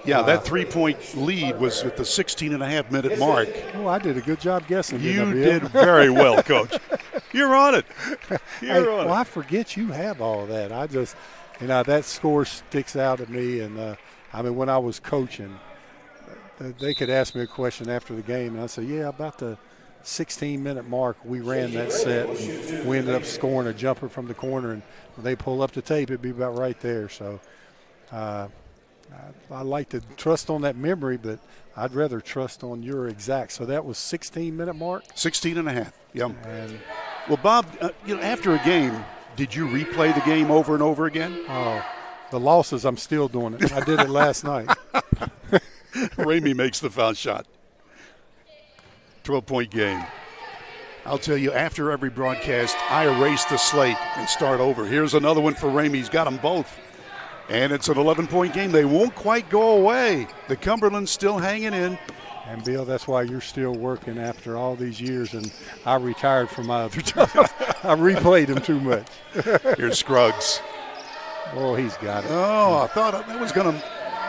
Speaker 1: yeah, that 3-point lead was at the 16.5-minute mark.
Speaker 2: Oh, I did a good job guessing.
Speaker 1: You did very well, Coach. You're on it.
Speaker 2: Well, I forget you have all of that. I just, that score sticks out at me. And when I was coaching, they could ask me a question after the game, and I said, yeah, about the 16-minute mark, we ran that set, and we ended up scoring a jumper from the corner, and when they pull up the tape, it'd be about right there. So I like to trust on that memory, but I'd rather trust on your exact. So that was 16-minute mark?
Speaker 1: 16.5, yeah.
Speaker 2: And
Speaker 1: well, Bob, after a game, did you replay the game over and over again?
Speaker 2: Oh, the losses, I'm still doing it. I did it last night.
Speaker 1: Ramey makes the foul shot. 12-point game. I'll tell you, after every broadcast, I erase the slate and start over. Here's another one for Ramey. He's got them both. And it's an 11-point game. They won't quite go away. The Cumberland's still hanging in.
Speaker 2: And, Bill, that's why you're still working after all these years, and I retired from my other job. I replayed them too much.
Speaker 1: Here's Scruggs.
Speaker 2: Oh, he's got it.
Speaker 1: Oh, I thought that was going to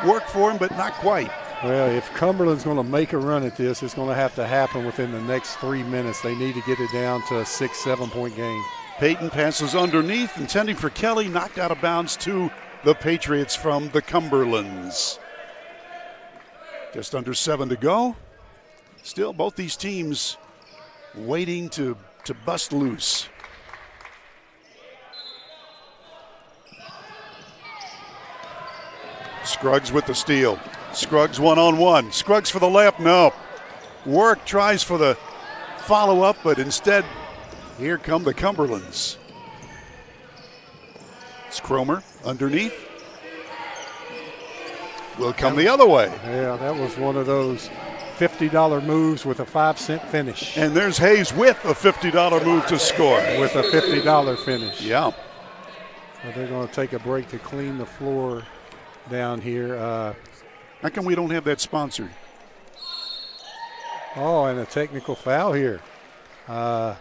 Speaker 1: work for him, but not quite.
Speaker 2: Well, if Cumberland's going to make a run at this, it's going to have to happen within the next 3 minutes. They need to get it down to a 6-7-point game.
Speaker 1: Peyton passes underneath, intending for Kelly, knocked out of bounds to the Patriots from the Cumberlands. Just under 7 to go. Still, both these teams waiting to bust loose. Scruggs with the steal. Scruggs one-on-one. Scruggs for the layup, no. Work tries for the follow-up, but instead, here come the Cumberlands. It's Cromer underneath. Will come the other way.
Speaker 2: Yeah, that was one of those $50 moves with a 5-cent finish.
Speaker 1: And there's Hayes with a $50 move to score.
Speaker 2: With a $50 finish.
Speaker 1: Yeah.
Speaker 2: So they're going to take a break to clean the floor down here.
Speaker 1: How come we don't have that sponsored?
Speaker 2: Oh, and a technical foul here. I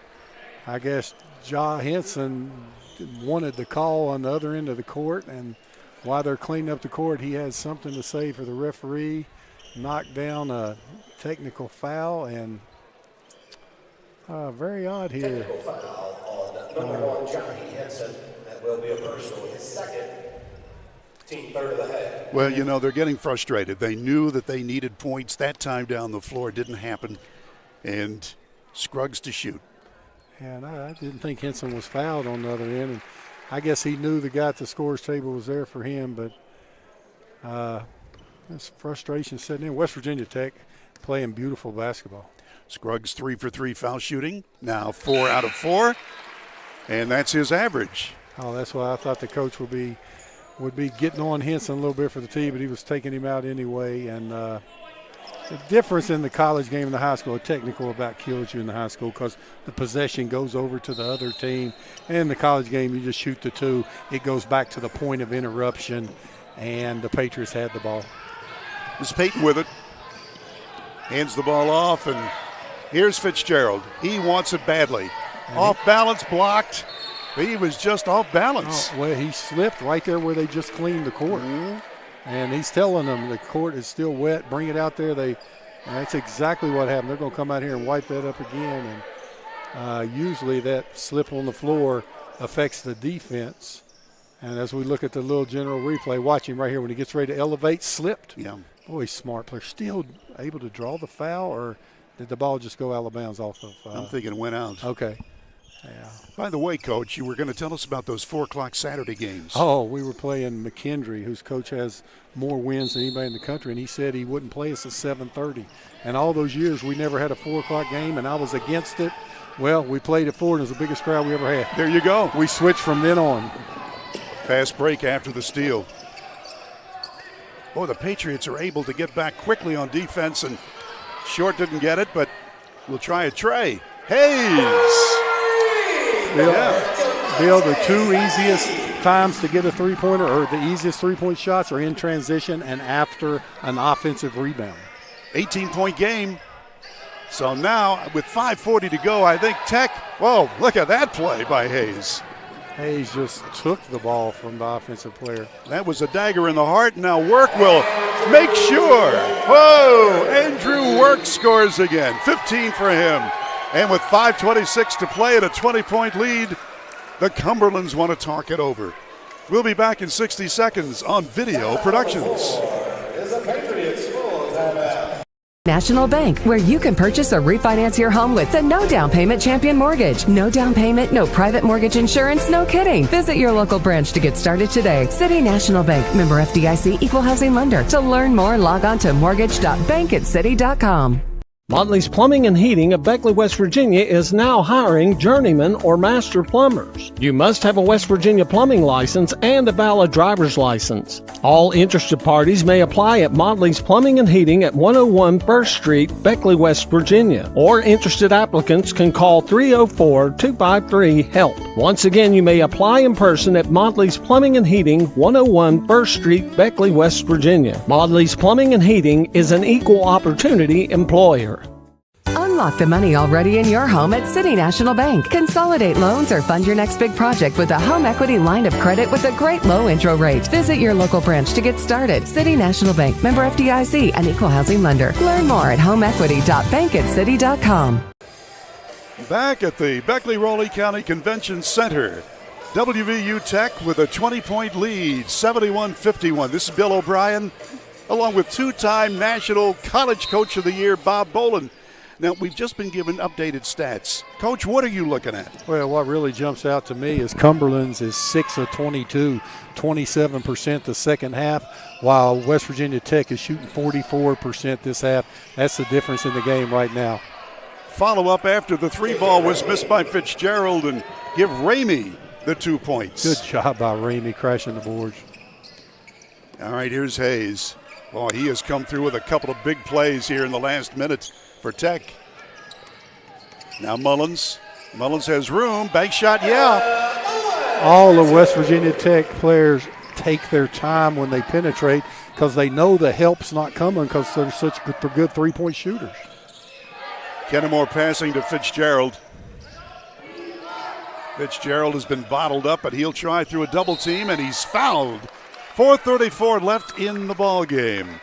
Speaker 2: guess Ja Henson wanted the call on the other end of the court, and while they're cleaning up the court, he has something to say for the referee. Knocked down a technical foul, and very odd here.
Speaker 7: Technical foul on number 1, Johnny Henson. That will be a personal, his second. Team third of the half.
Speaker 1: Well, they're getting frustrated. They knew that they needed points that time down the floor. It didn't happen. And Scruggs to shoot.
Speaker 2: And I didn't think Henson was fouled on the other end. And I guess he knew the guy at the scorer's table was there for him, but this frustration setting in. West Virginia Tech playing beautiful basketball.
Speaker 1: Scruggs 3 for 3 foul shooting. Now 4 out of 4. And that's his average.
Speaker 2: Oh, that's why I thought the coach would be getting on Henson a little bit for the tee, but he was taking him out anyway. And the difference in the college game and the high school, a technical about kills you in the high school because the possession goes over to the other team. And in the college game, you just shoot the 2. It goes back to the point of interruption, and the Patriots had the ball.
Speaker 1: This Peyton with it. Hands the ball off, and Here's Fitzgerald. He wants it badly. Off balance, blocked. He was just off balance.
Speaker 2: Well, he slipped right there where they just cleaned the court. And he's telling them the court is still wet. Bring it out there. And that's exactly what happened. They're going to come out here and wipe that up again. And usually that slip on the floor affects the defense. And as we look at the little general replay, watch him right here when he gets ready to elevate, slipped.
Speaker 1: Yeah.
Speaker 2: Boy, he's smart player. Still able to draw the foul, or did the ball just go out of bounds off of?
Speaker 1: I'm thinking it went out.
Speaker 2: Okay. Yeah.
Speaker 1: By the way, Coach, you were going to tell us about those 4 o'clock Saturday games.
Speaker 2: Oh, we were playing McKendree, whose coach has more wins than anybody in the country, and he said he wouldn't play us at 7:30. And all those years, we never had a 4 o'clock game, and I was against it. Well, we played at 4, and it was the biggest crowd we ever had.
Speaker 1: There you go.
Speaker 2: We switched from then on.
Speaker 1: Fast break after the steal. Oh, the Patriots are able to get back quickly on defense, and Short didn't get it, but we'll try a Trey. Hayes!
Speaker 2: Bill, the 2 easiest times to get a three-pointer, or the easiest three-point shots, are in transition and after an offensive rebound.
Speaker 1: 18-point game. So now, with 5:40 to go, I think Tech, whoa, look at that play by Hayes.
Speaker 2: Hayes just took the ball from the offensive player.
Speaker 1: That was a dagger in the heart. Now Work will make sure. Whoa, Andrew Work scores again. 15 for him. And with 5:26 to play and a 20-point lead, the Cumberlands want to talk it over. We'll be back in 60 seconds on Video Productions.
Speaker 8: National Bank, where you can purchase or refinance your home with the no down payment champion mortgage. No down payment, no private mortgage insurance, no kidding. Visit your local branch to get started today. City National Bank, member FDIC, equal housing lender. To learn more, log on to mortgage.bankatcity.com.
Speaker 9: Motley's Plumbing and Heating of Beckley, West Virginia is now hiring journeyman or master plumbers. You must have a West Virginia plumbing license and a valid driver's license. All interested parties may apply at Motley's Plumbing and Heating at 101 First Street, Beckley, West Virginia. Or interested applicants can call 304-253-HELP. Once again, you may apply in person at Motley's Plumbing and Heating, 101 First Street, Beckley, West Virginia. Motley's Plumbing and Heating is an equal opportunity employer.
Speaker 8: Unlock the money already in your home at City National Bank. Consolidate loans or fund your next big project with a home equity line of credit with a great low intro rate. Visit your local branch to get started. City National Bank, member FDIC, and equal housing lender. Learn more at homeequity.bankatcity.com.
Speaker 1: Back at the Beckley-Raleigh County Convention Center, WVU Tech with a 20-point lead, 71-51. This is Bill O'Brien, along with 2-time National College Coach of the Year, Bob Bolin. Now, we've just been given updated stats. Coach, what are you looking at?
Speaker 2: Well, what really jumps out to me is Cumberlands is 6 of 22, 27% the second half, while West Virginia Tech is shooting 44% this half. That's the difference in the game right now.
Speaker 1: Follow up after the 3 ball was missed by Fitzgerald, and give Ramey the 2 points.
Speaker 2: Good job by Ramey crashing the boards.
Speaker 1: All right, here's Hayes. Well, he has come through with a couple of big plays here in the last minute for Tech. Now Mullins. Mullins has room. Bank shot, yeah.
Speaker 2: All the West Virginia Tech players take their time when they penetrate because they know the help's not coming because they're such good three-point shooters.
Speaker 1: Kennemore passing to Fitzgerald. Fitzgerald has been bottled up, but he'll try through a double team, and he's fouled. 4:34 left in the ball game.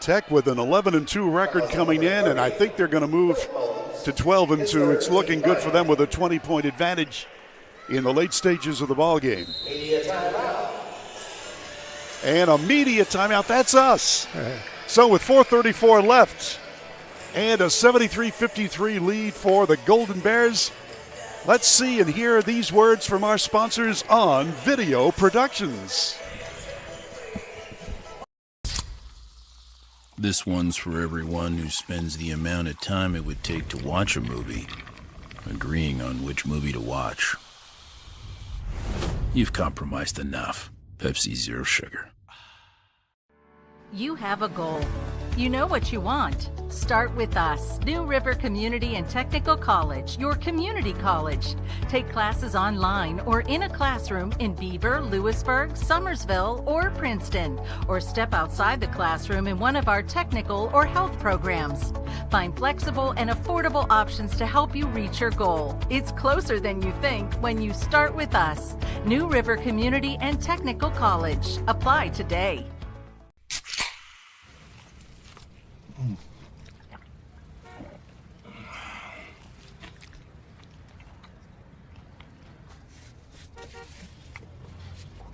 Speaker 1: Tech with an 11-2 record coming in, and I think they're going to move to 12-2. It's looking good for them with a 20-point advantage in the late stages of the ball game. And a media timeout. That's us. So with 4:34 left and a 73-53 lead for the Golden Bears, let's see and hear these words from our sponsors on Video Productions.
Speaker 17: This one's for everyone who spends the amount of time it would take to watch a movie, agreeing on which movie to watch. You've compromised enough. Pepsi Zero Sugar.
Speaker 3: You have a goal. You know what you want. Start with us. New River Community and Technical College, your community college. Take classes online or in a classroom in Beaver, Lewisburg, Summersville, or Princeton, or step outside the classroom in one of our technical or health programs. Find flexible and affordable options to help you reach your goal. It's closer than you think when you start with us. New River Community and Technical College. Apply today.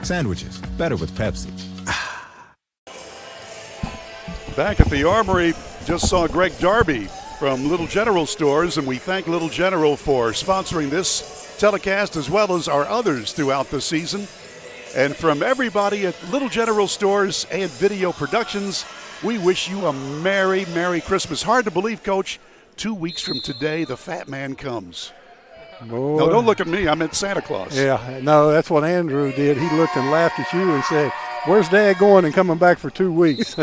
Speaker 10: Sandwiches, better with Pepsi.
Speaker 1: Back at the Armory, just saw Greg Darby from Little General Stores, and we thank Little General for sponsoring this telecast as well as our others throughout the season. And from everybody at Little General Stores and Video Productions, we wish you a Merry, Merry Christmas. Hard to believe, Coach, 2 weeks from today, the Fat Man comes.
Speaker 2: Boy.
Speaker 1: No, don't look at me. I meant Santa Claus.
Speaker 2: Yeah, no, that's what Andrew did. He looked and laughed at you and said, "Where's Dad going and coming back for 2 weeks?"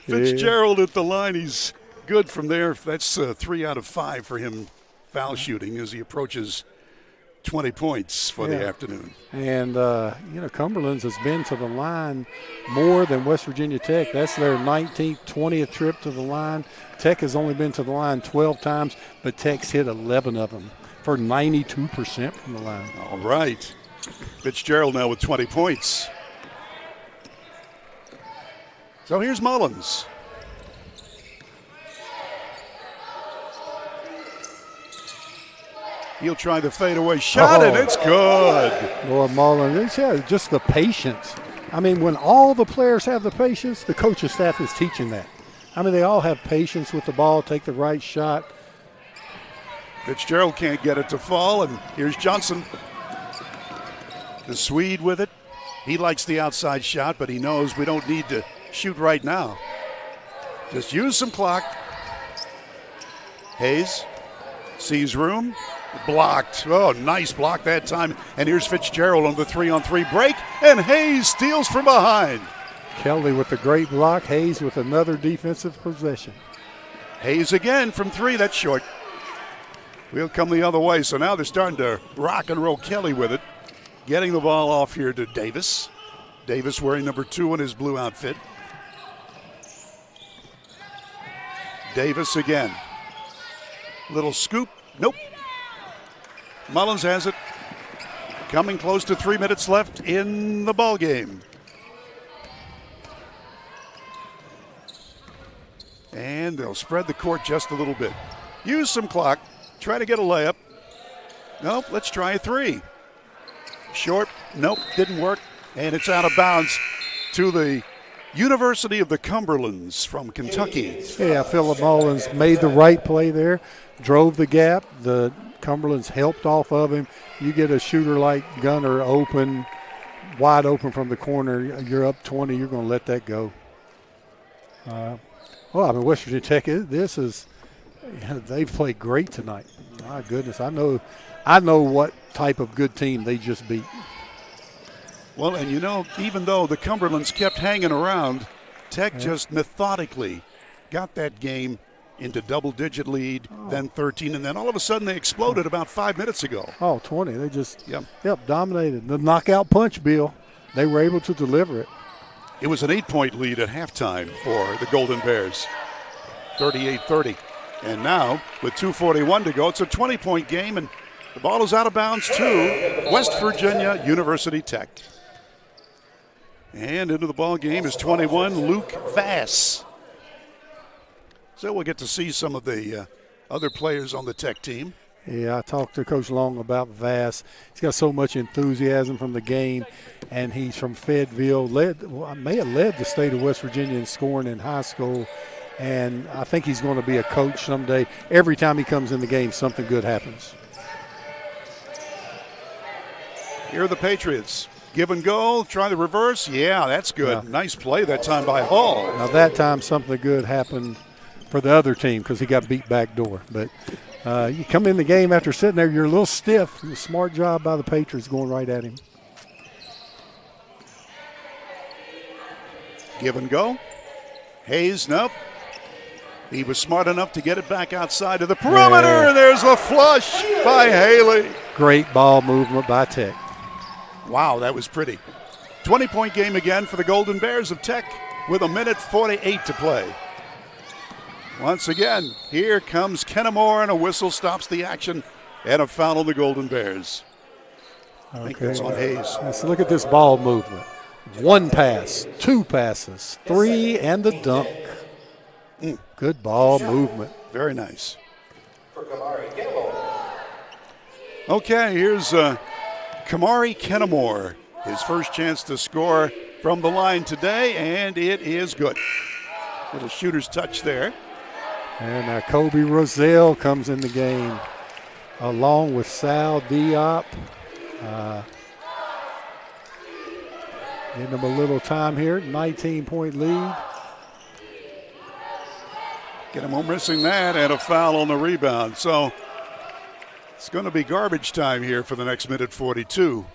Speaker 1: Fitzgerald at the line. He's good from there. That's 3 out of 5 for him foul shooting as he approaches 20 points for the afternoon.
Speaker 2: And, Cumberlands has been to the line more than West Virginia Tech. That's their 19th, 20th trip to the line. Tech has only been to the line 12 times, but Tech's hit 11 of them for 92% from the line.
Speaker 1: All right. Fitzgerald now with 20 points. So here's Mullins. He'll try the fadeaway shot, and it's good.
Speaker 2: Boy, Mullins, just the patience. I mean, when all the players have the patience, the coaching staff is teaching that. I mean, they all have patience with the ball, take the right shot.
Speaker 1: Fitzgerald can't get it to fall, and here's Johnson. The Swede with it. He likes the outside shot, but he knows we don't need to shoot right now. Just use some clock. Hayes sees room. Blocked. Oh, nice block that time. And here's Fitzgerald on the 3-on-3 break, and Hayes steals from behind.
Speaker 2: Kelly with a great block. Hayes with another defensive possession.
Speaker 1: Hayes again from 3. That's short. We'll come the other way. So now they're starting to rock and roll. Kelly with it. Getting the ball off here to Davis. Davis wearing number 2 in his blue outfit. Davis again. Little scoop. Nope. Mullins has it. Coming close to 3 minutes left in the ball game. And they'll spread the court just a little bit. Use some clock. Try to get a layup. Nope, let's try a 3. Short. Nope, didn't work. And it's out of bounds to the University of the Cumberlands from Kentucky.
Speaker 2: Yeah, Philip Mullins made the right play there, drove the gap. The Cumberlands helped off of him. You get a shooter like Gunner open, wide open from the corner, you're up 20, you're going to let that go. West Virginia Tech, they've played great tonight. My goodness, I know what type of good team they just beat.
Speaker 1: Well, and even though the Cumberlands kept hanging around, Tech just methodically got that game into double-digit lead, then 13, and then all of a sudden they exploded about 5 minutes ago.
Speaker 2: 20. They just dominated. The knockout punch, Bill, they were able to deliver it.
Speaker 1: It was an 8-point lead at halftime for the Golden Bears, 38-30. And now, with 2:41 to go, it's a 20-point game, and the ball is out of bounds to West Virginia University Tech. And into the ball game is 21, Luke Vass. So we'll get to see some of the other players on the Tech team.
Speaker 2: Yeah, I talked to Coach Long about Vass. He's got so much enthusiasm from the game, and he's from Fayetteville. May have led the state of West Virginia in scoring in high school, and I think he's going to be a coach someday. Every time he comes in the game, something good happens.
Speaker 1: Here are the Patriots. Give and go, try the reverse. Yeah, that's good. Yeah. Nice play that time by Hall.
Speaker 2: Now that time something good happened for the other team because he got beat back door. But you come in the game after sitting there, you're a little stiff. Smart job by the Patriots going right at him.
Speaker 1: Give and go. Hayes, nope. He was smart enough to get it back outside of the perimeter, and there's the flush by Haley.
Speaker 2: Great ball movement by Tech.
Speaker 1: Wow, that was pretty. 20-point game again for the Golden Bears of Tech with 1:48 to play. Once again, here comes Kennemore, and a whistle stops the action, and a foul on the Golden Bears. I think that's on Hayes.
Speaker 2: Let's look at this ball movement. 1 pass, 2 passes, 3, and the dunk. Good ball movement.
Speaker 1: Very nice. Okay, here's Kamari Kennemore. His first chance to score from the line today, and it is good. Little shooter's touch there.
Speaker 2: And Kobe Roselle comes in the game along with Sal Diop. Getting them a little time here, 19-point lead.
Speaker 1: Get him missing that, and a foul on the rebound. So it's going to be garbage time here for the next minute 42.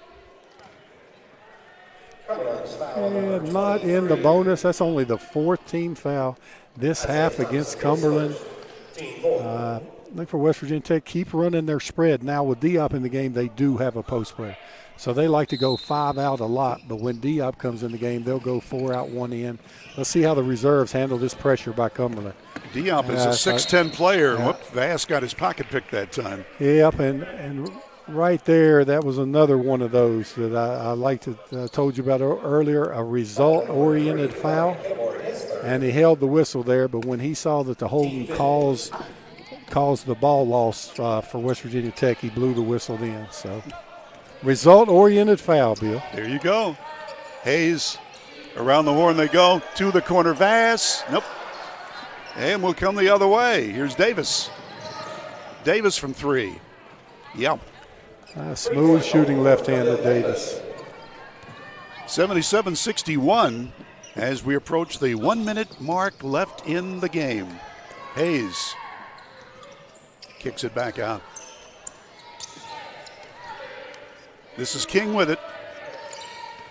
Speaker 2: And not in the bonus. That's only the 4th team foul this half against Cumberland. Look for West Virginia Tech. Keep running their spread. Now with Diop in the game, they do have a post player. So they like to go 5 out a lot, but when Diop comes in the game, they'll go 4 out, 1 in. Let's see how the reserves handle this pressure by Cumberland.
Speaker 1: Diop is a 6'10 player. Vass got his pocket picked that time.
Speaker 2: Yep, and right there, that was another one of those that I liked to told you about earlier, a result-oriented foul. And he held the whistle there, but when he saw that the holding caused the ball loss for West Virginia Tech, he blew the whistle then. So result-oriented foul, Bill.
Speaker 1: There you go. Hayes, around the horn they go, to the corner. Vass, nope. And we'll come the other way. Here's Davis. Davis from 3. Yep.
Speaker 2: Smooth shooting left-handed Davis.
Speaker 1: 77-61 as we approach the 1-minute mark left in the game. Hayes kicks it back out. This is King with it.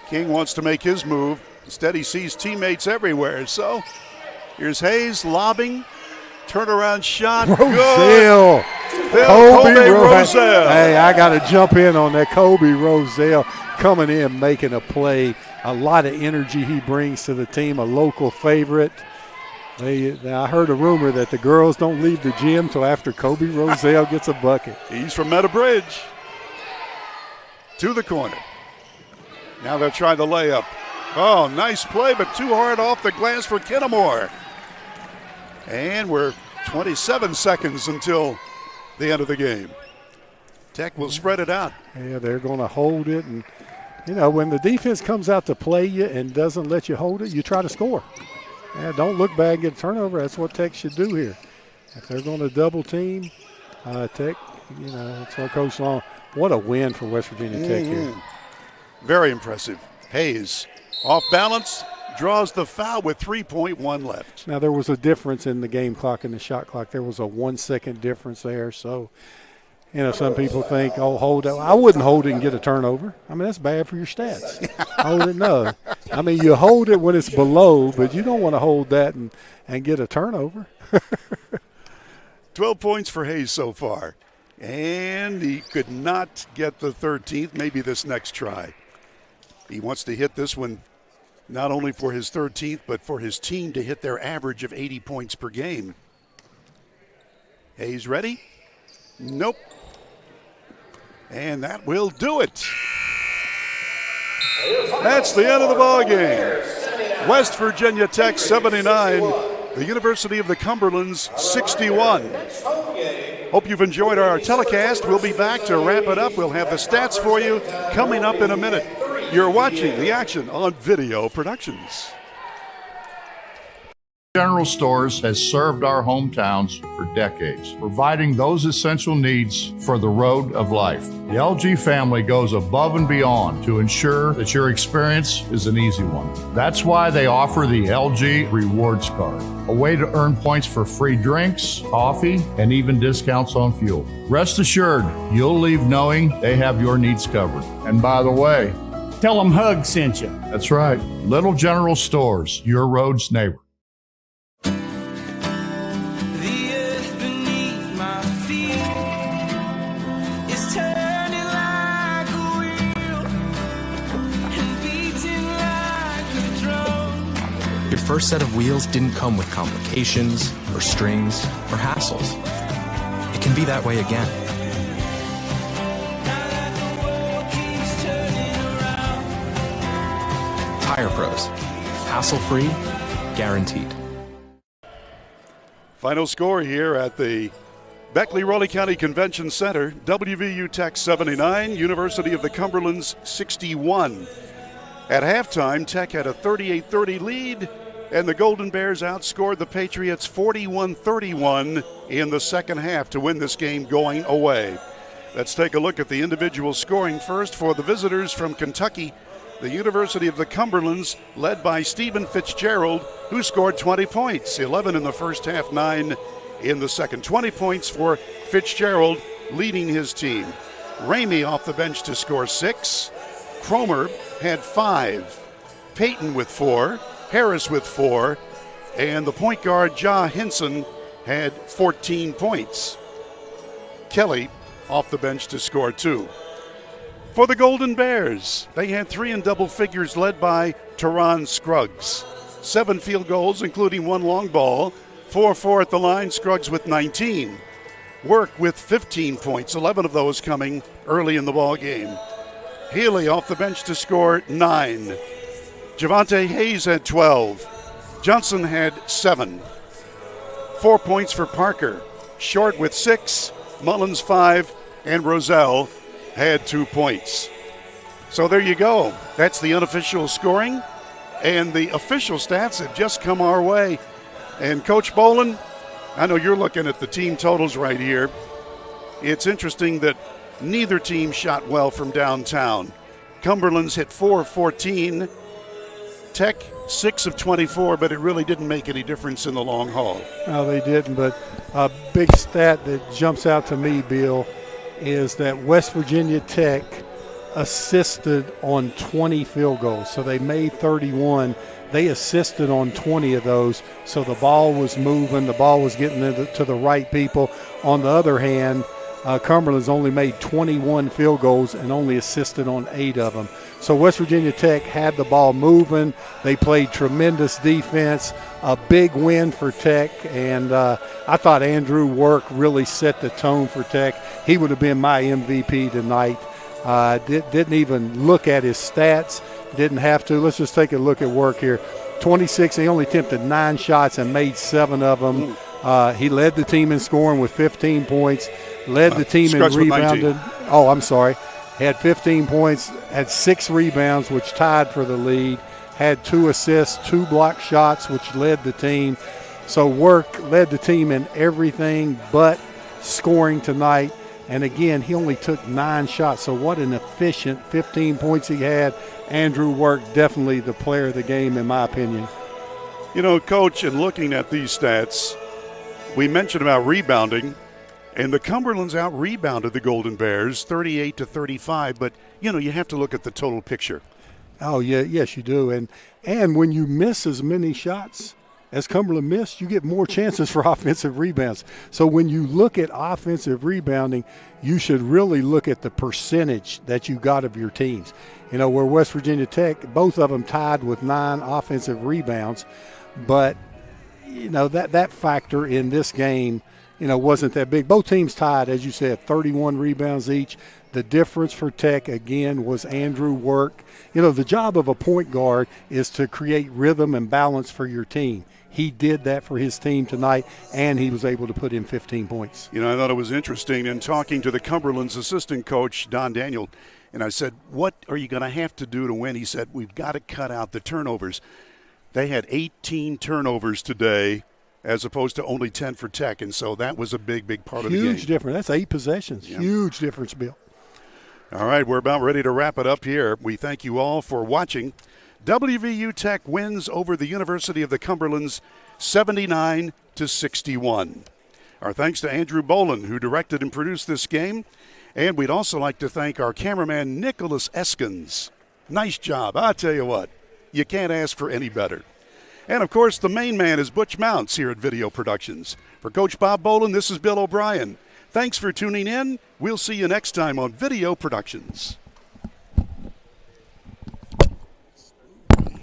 Speaker 1: King wants to make his move. Instead, he sees teammates everywhere. So here's Hayes lobbing. Turnaround shot.
Speaker 2: Roselle.
Speaker 1: Kobe Roselle.
Speaker 2: Hey, I got to jump in on that. Kobe Roselle coming in, making a play. A lot of energy he brings to the team, a local favorite. I heard a rumor that the girls don't leave the gym till after Kobe Roselle gets a bucket.
Speaker 1: He's from Meadow Bridge. To the corner. Now they'll try the layup. Oh, nice play, but too hard off the glass for Kennemore. And we're 27 seconds until the end of the game. Tech will spread it out.
Speaker 2: Yeah, they're going to hold it. And, you know, when the defense comes out to play you and doesn't let you hold it, you try to score. Yeah, don't look back and get a turnover. That's what Tech should do here. If they're going to double team, Tech, you know, that's what Coach Long. What a win for West Virginia Tech here.
Speaker 1: Very impressive. Hayes off balance, draws the foul with 3.1 left.
Speaker 2: Now, there was a difference in the game clock and the shot clock. There was a 1 second difference there. So, you know, some people think, oh, hold it. I wouldn't hold it and get a turnover. I mean, that's bad for your stats. Hold it, no. I mean, you hold it when it's below, but you don't want to hold that and get a turnover.
Speaker 1: 12 points for Hayes so far. And he could not get the 13th, maybe this next try. He wants to hit this one not only for his 13th, but for his team to hit their average of 80 points per game. Hayes ready? Nope. And that will do it. That's the end of the ball game. West Virginia Tech 79, the University of the Cumberlands 61. Hope you've enjoyed our telecast. We'll be back to wrap it up. We'll have the stats for you coming up in a minute. You're watching the action on Video Productions.
Speaker 11: General Stores has served our hometowns for decades, providing those essential needs for the road of life. The LG family goes above and beyond to ensure that your experience is an easy one. That's why they offer the LG Rewards Card, a way to earn points for free drinks, coffee, and even discounts on fuel. Rest assured, you'll leave knowing they have your needs covered. And by the way,
Speaker 18: tell them Hug sent you.
Speaker 11: That's right. Little General Stores, your road's neighbor.
Speaker 5: Your first set of wheels didn't come with complications, or strings, or hassles. It can be that way again. Tire Pros. Hassle-free, guaranteed.
Speaker 1: Final score here at the Beckley-Raleigh County Convention Center. WVU Tech 79, University of the Cumberlands 61. At halftime, Tech had a 38-30 lead, and the Golden Bears outscored the Patriots 41-31 in the second half to win this game going away. Let's take a look at the individual scoring first for the visitors from Kentucky. The University of the Cumberlands, led by Stephen Fitzgerald, who scored 20 points, 11 in the first half, 9 in the second. 20 points for Fitzgerald, leading his team. Ramey off the bench to score 6. Cromer had 5. Payton with 4. Harris with 4. And the point guard, Ja Hinson, had 14 points. Kelly off the bench to score 2. For the Golden Bears, they had 3 in double figures, led by Teron Scruggs. 7 field goals, including 1 long ball. 4-4 at the line, Scruggs with 19. Work with 15 points, 11 of those coming early in the ball game. Healy off the bench to score 9. Javante Hayes had 12. Johnson had 7. 4 points for Parker. Short with 6, Mullins 5, and Roselle had 2 points. So there you go. That's the unofficial scoring, and the official stats have just come our way. And Coach Bolin, I know you're looking at the team totals right here. It's interesting that neither team shot well from downtown. Cumberland's hit 4 of 14. Tech 6 of 24, but it really didn't make any difference in the long haul.
Speaker 2: No, they didn't, but a big stat that jumps out to me, Bill, is that West Virginia Tech assisted on 20 field goals. So they made 31. They assisted on 20 of those. So the ball was moving. The ball was getting to the right people. On the other hand, Cumberland's only made 21 field goals and only assisted on 8 of them. So West Virginia Tech had the ball moving. They played tremendous defense. A big win for Tech, and I thought Andrew Work really set the tone for Tech. He would have been my MVP tonight. Didn't even look at his stats. Didn't have to. Let's just take a look at Work here. 26, he only attempted 9 shots and made 7 of them. He led the team in scoring with 15 points. Led the team in rebounding. Oh, I'm sorry. Had 15 points, had 6 rebounds, which tied for the lead. Had 2 assists, 2 block shots, which led the team. So Work led the team in everything but scoring tonight. And again, he only took 9 shots. So what an efficient 15 points he had. Andrew Work, definitely the player of the game, in my opinion.
Speaker 1: You know, Coach, in looking at these stats, we mentioned about rebounding. And the Cumberlands out-rebounded the Golden Bears 38-35, but, you know, you have to look at the total picture.
Speaker 2: Oh, yeah, yes, you do. And when you miss as many shots as Cumberland missed, you get more chances for offensive rebounds. So when you look at offensive rebounding, you should really look at the percentage that you got of your teams. You know, where West Virginia Tech, both of them tied with 9 offensive rebounds, but, you know, that factor in this game, you know, wasn't that big. Both teams tied, as you said, 31 rebounds each. The difference for Tech, again, was Andrew Work. You know, the job of a point guard is to create rhythm and balance for your team. He did that for his team tonight, and he was able to put in 15 points.
Speaker 1: You know, I thought it was interesting in talking to the Cumberland's assistant coach, Don Daniel, and I said, what are you going to have to do to win? He said, we've got to cut out the turnovers. They had 18 turnovers today, as opposed to only 10 for Tech, and so that was a big, big part of the game.
Speaker 2: Huge difference. That's 8 possessions. Yeah. Huge difference, Bill.
Speaker 1: All right, we're about ready to wrap it up here. We thank you all for watching. WVU Tech wins over the University of the Cumberlands 79-61. Our thanks to Andrew Bolin, who directed and produced this game. And we'd also like to thank our cameraman, Nicholas Eskins. Nice job. I tell you what, you can't ask for any better. And, of course, the main man is Butch Mounts here at Video Productions. For Coach Bob Bolin, this is Bill O'Brien. Thanks for tuning in. We'll see you next time on Video Productions.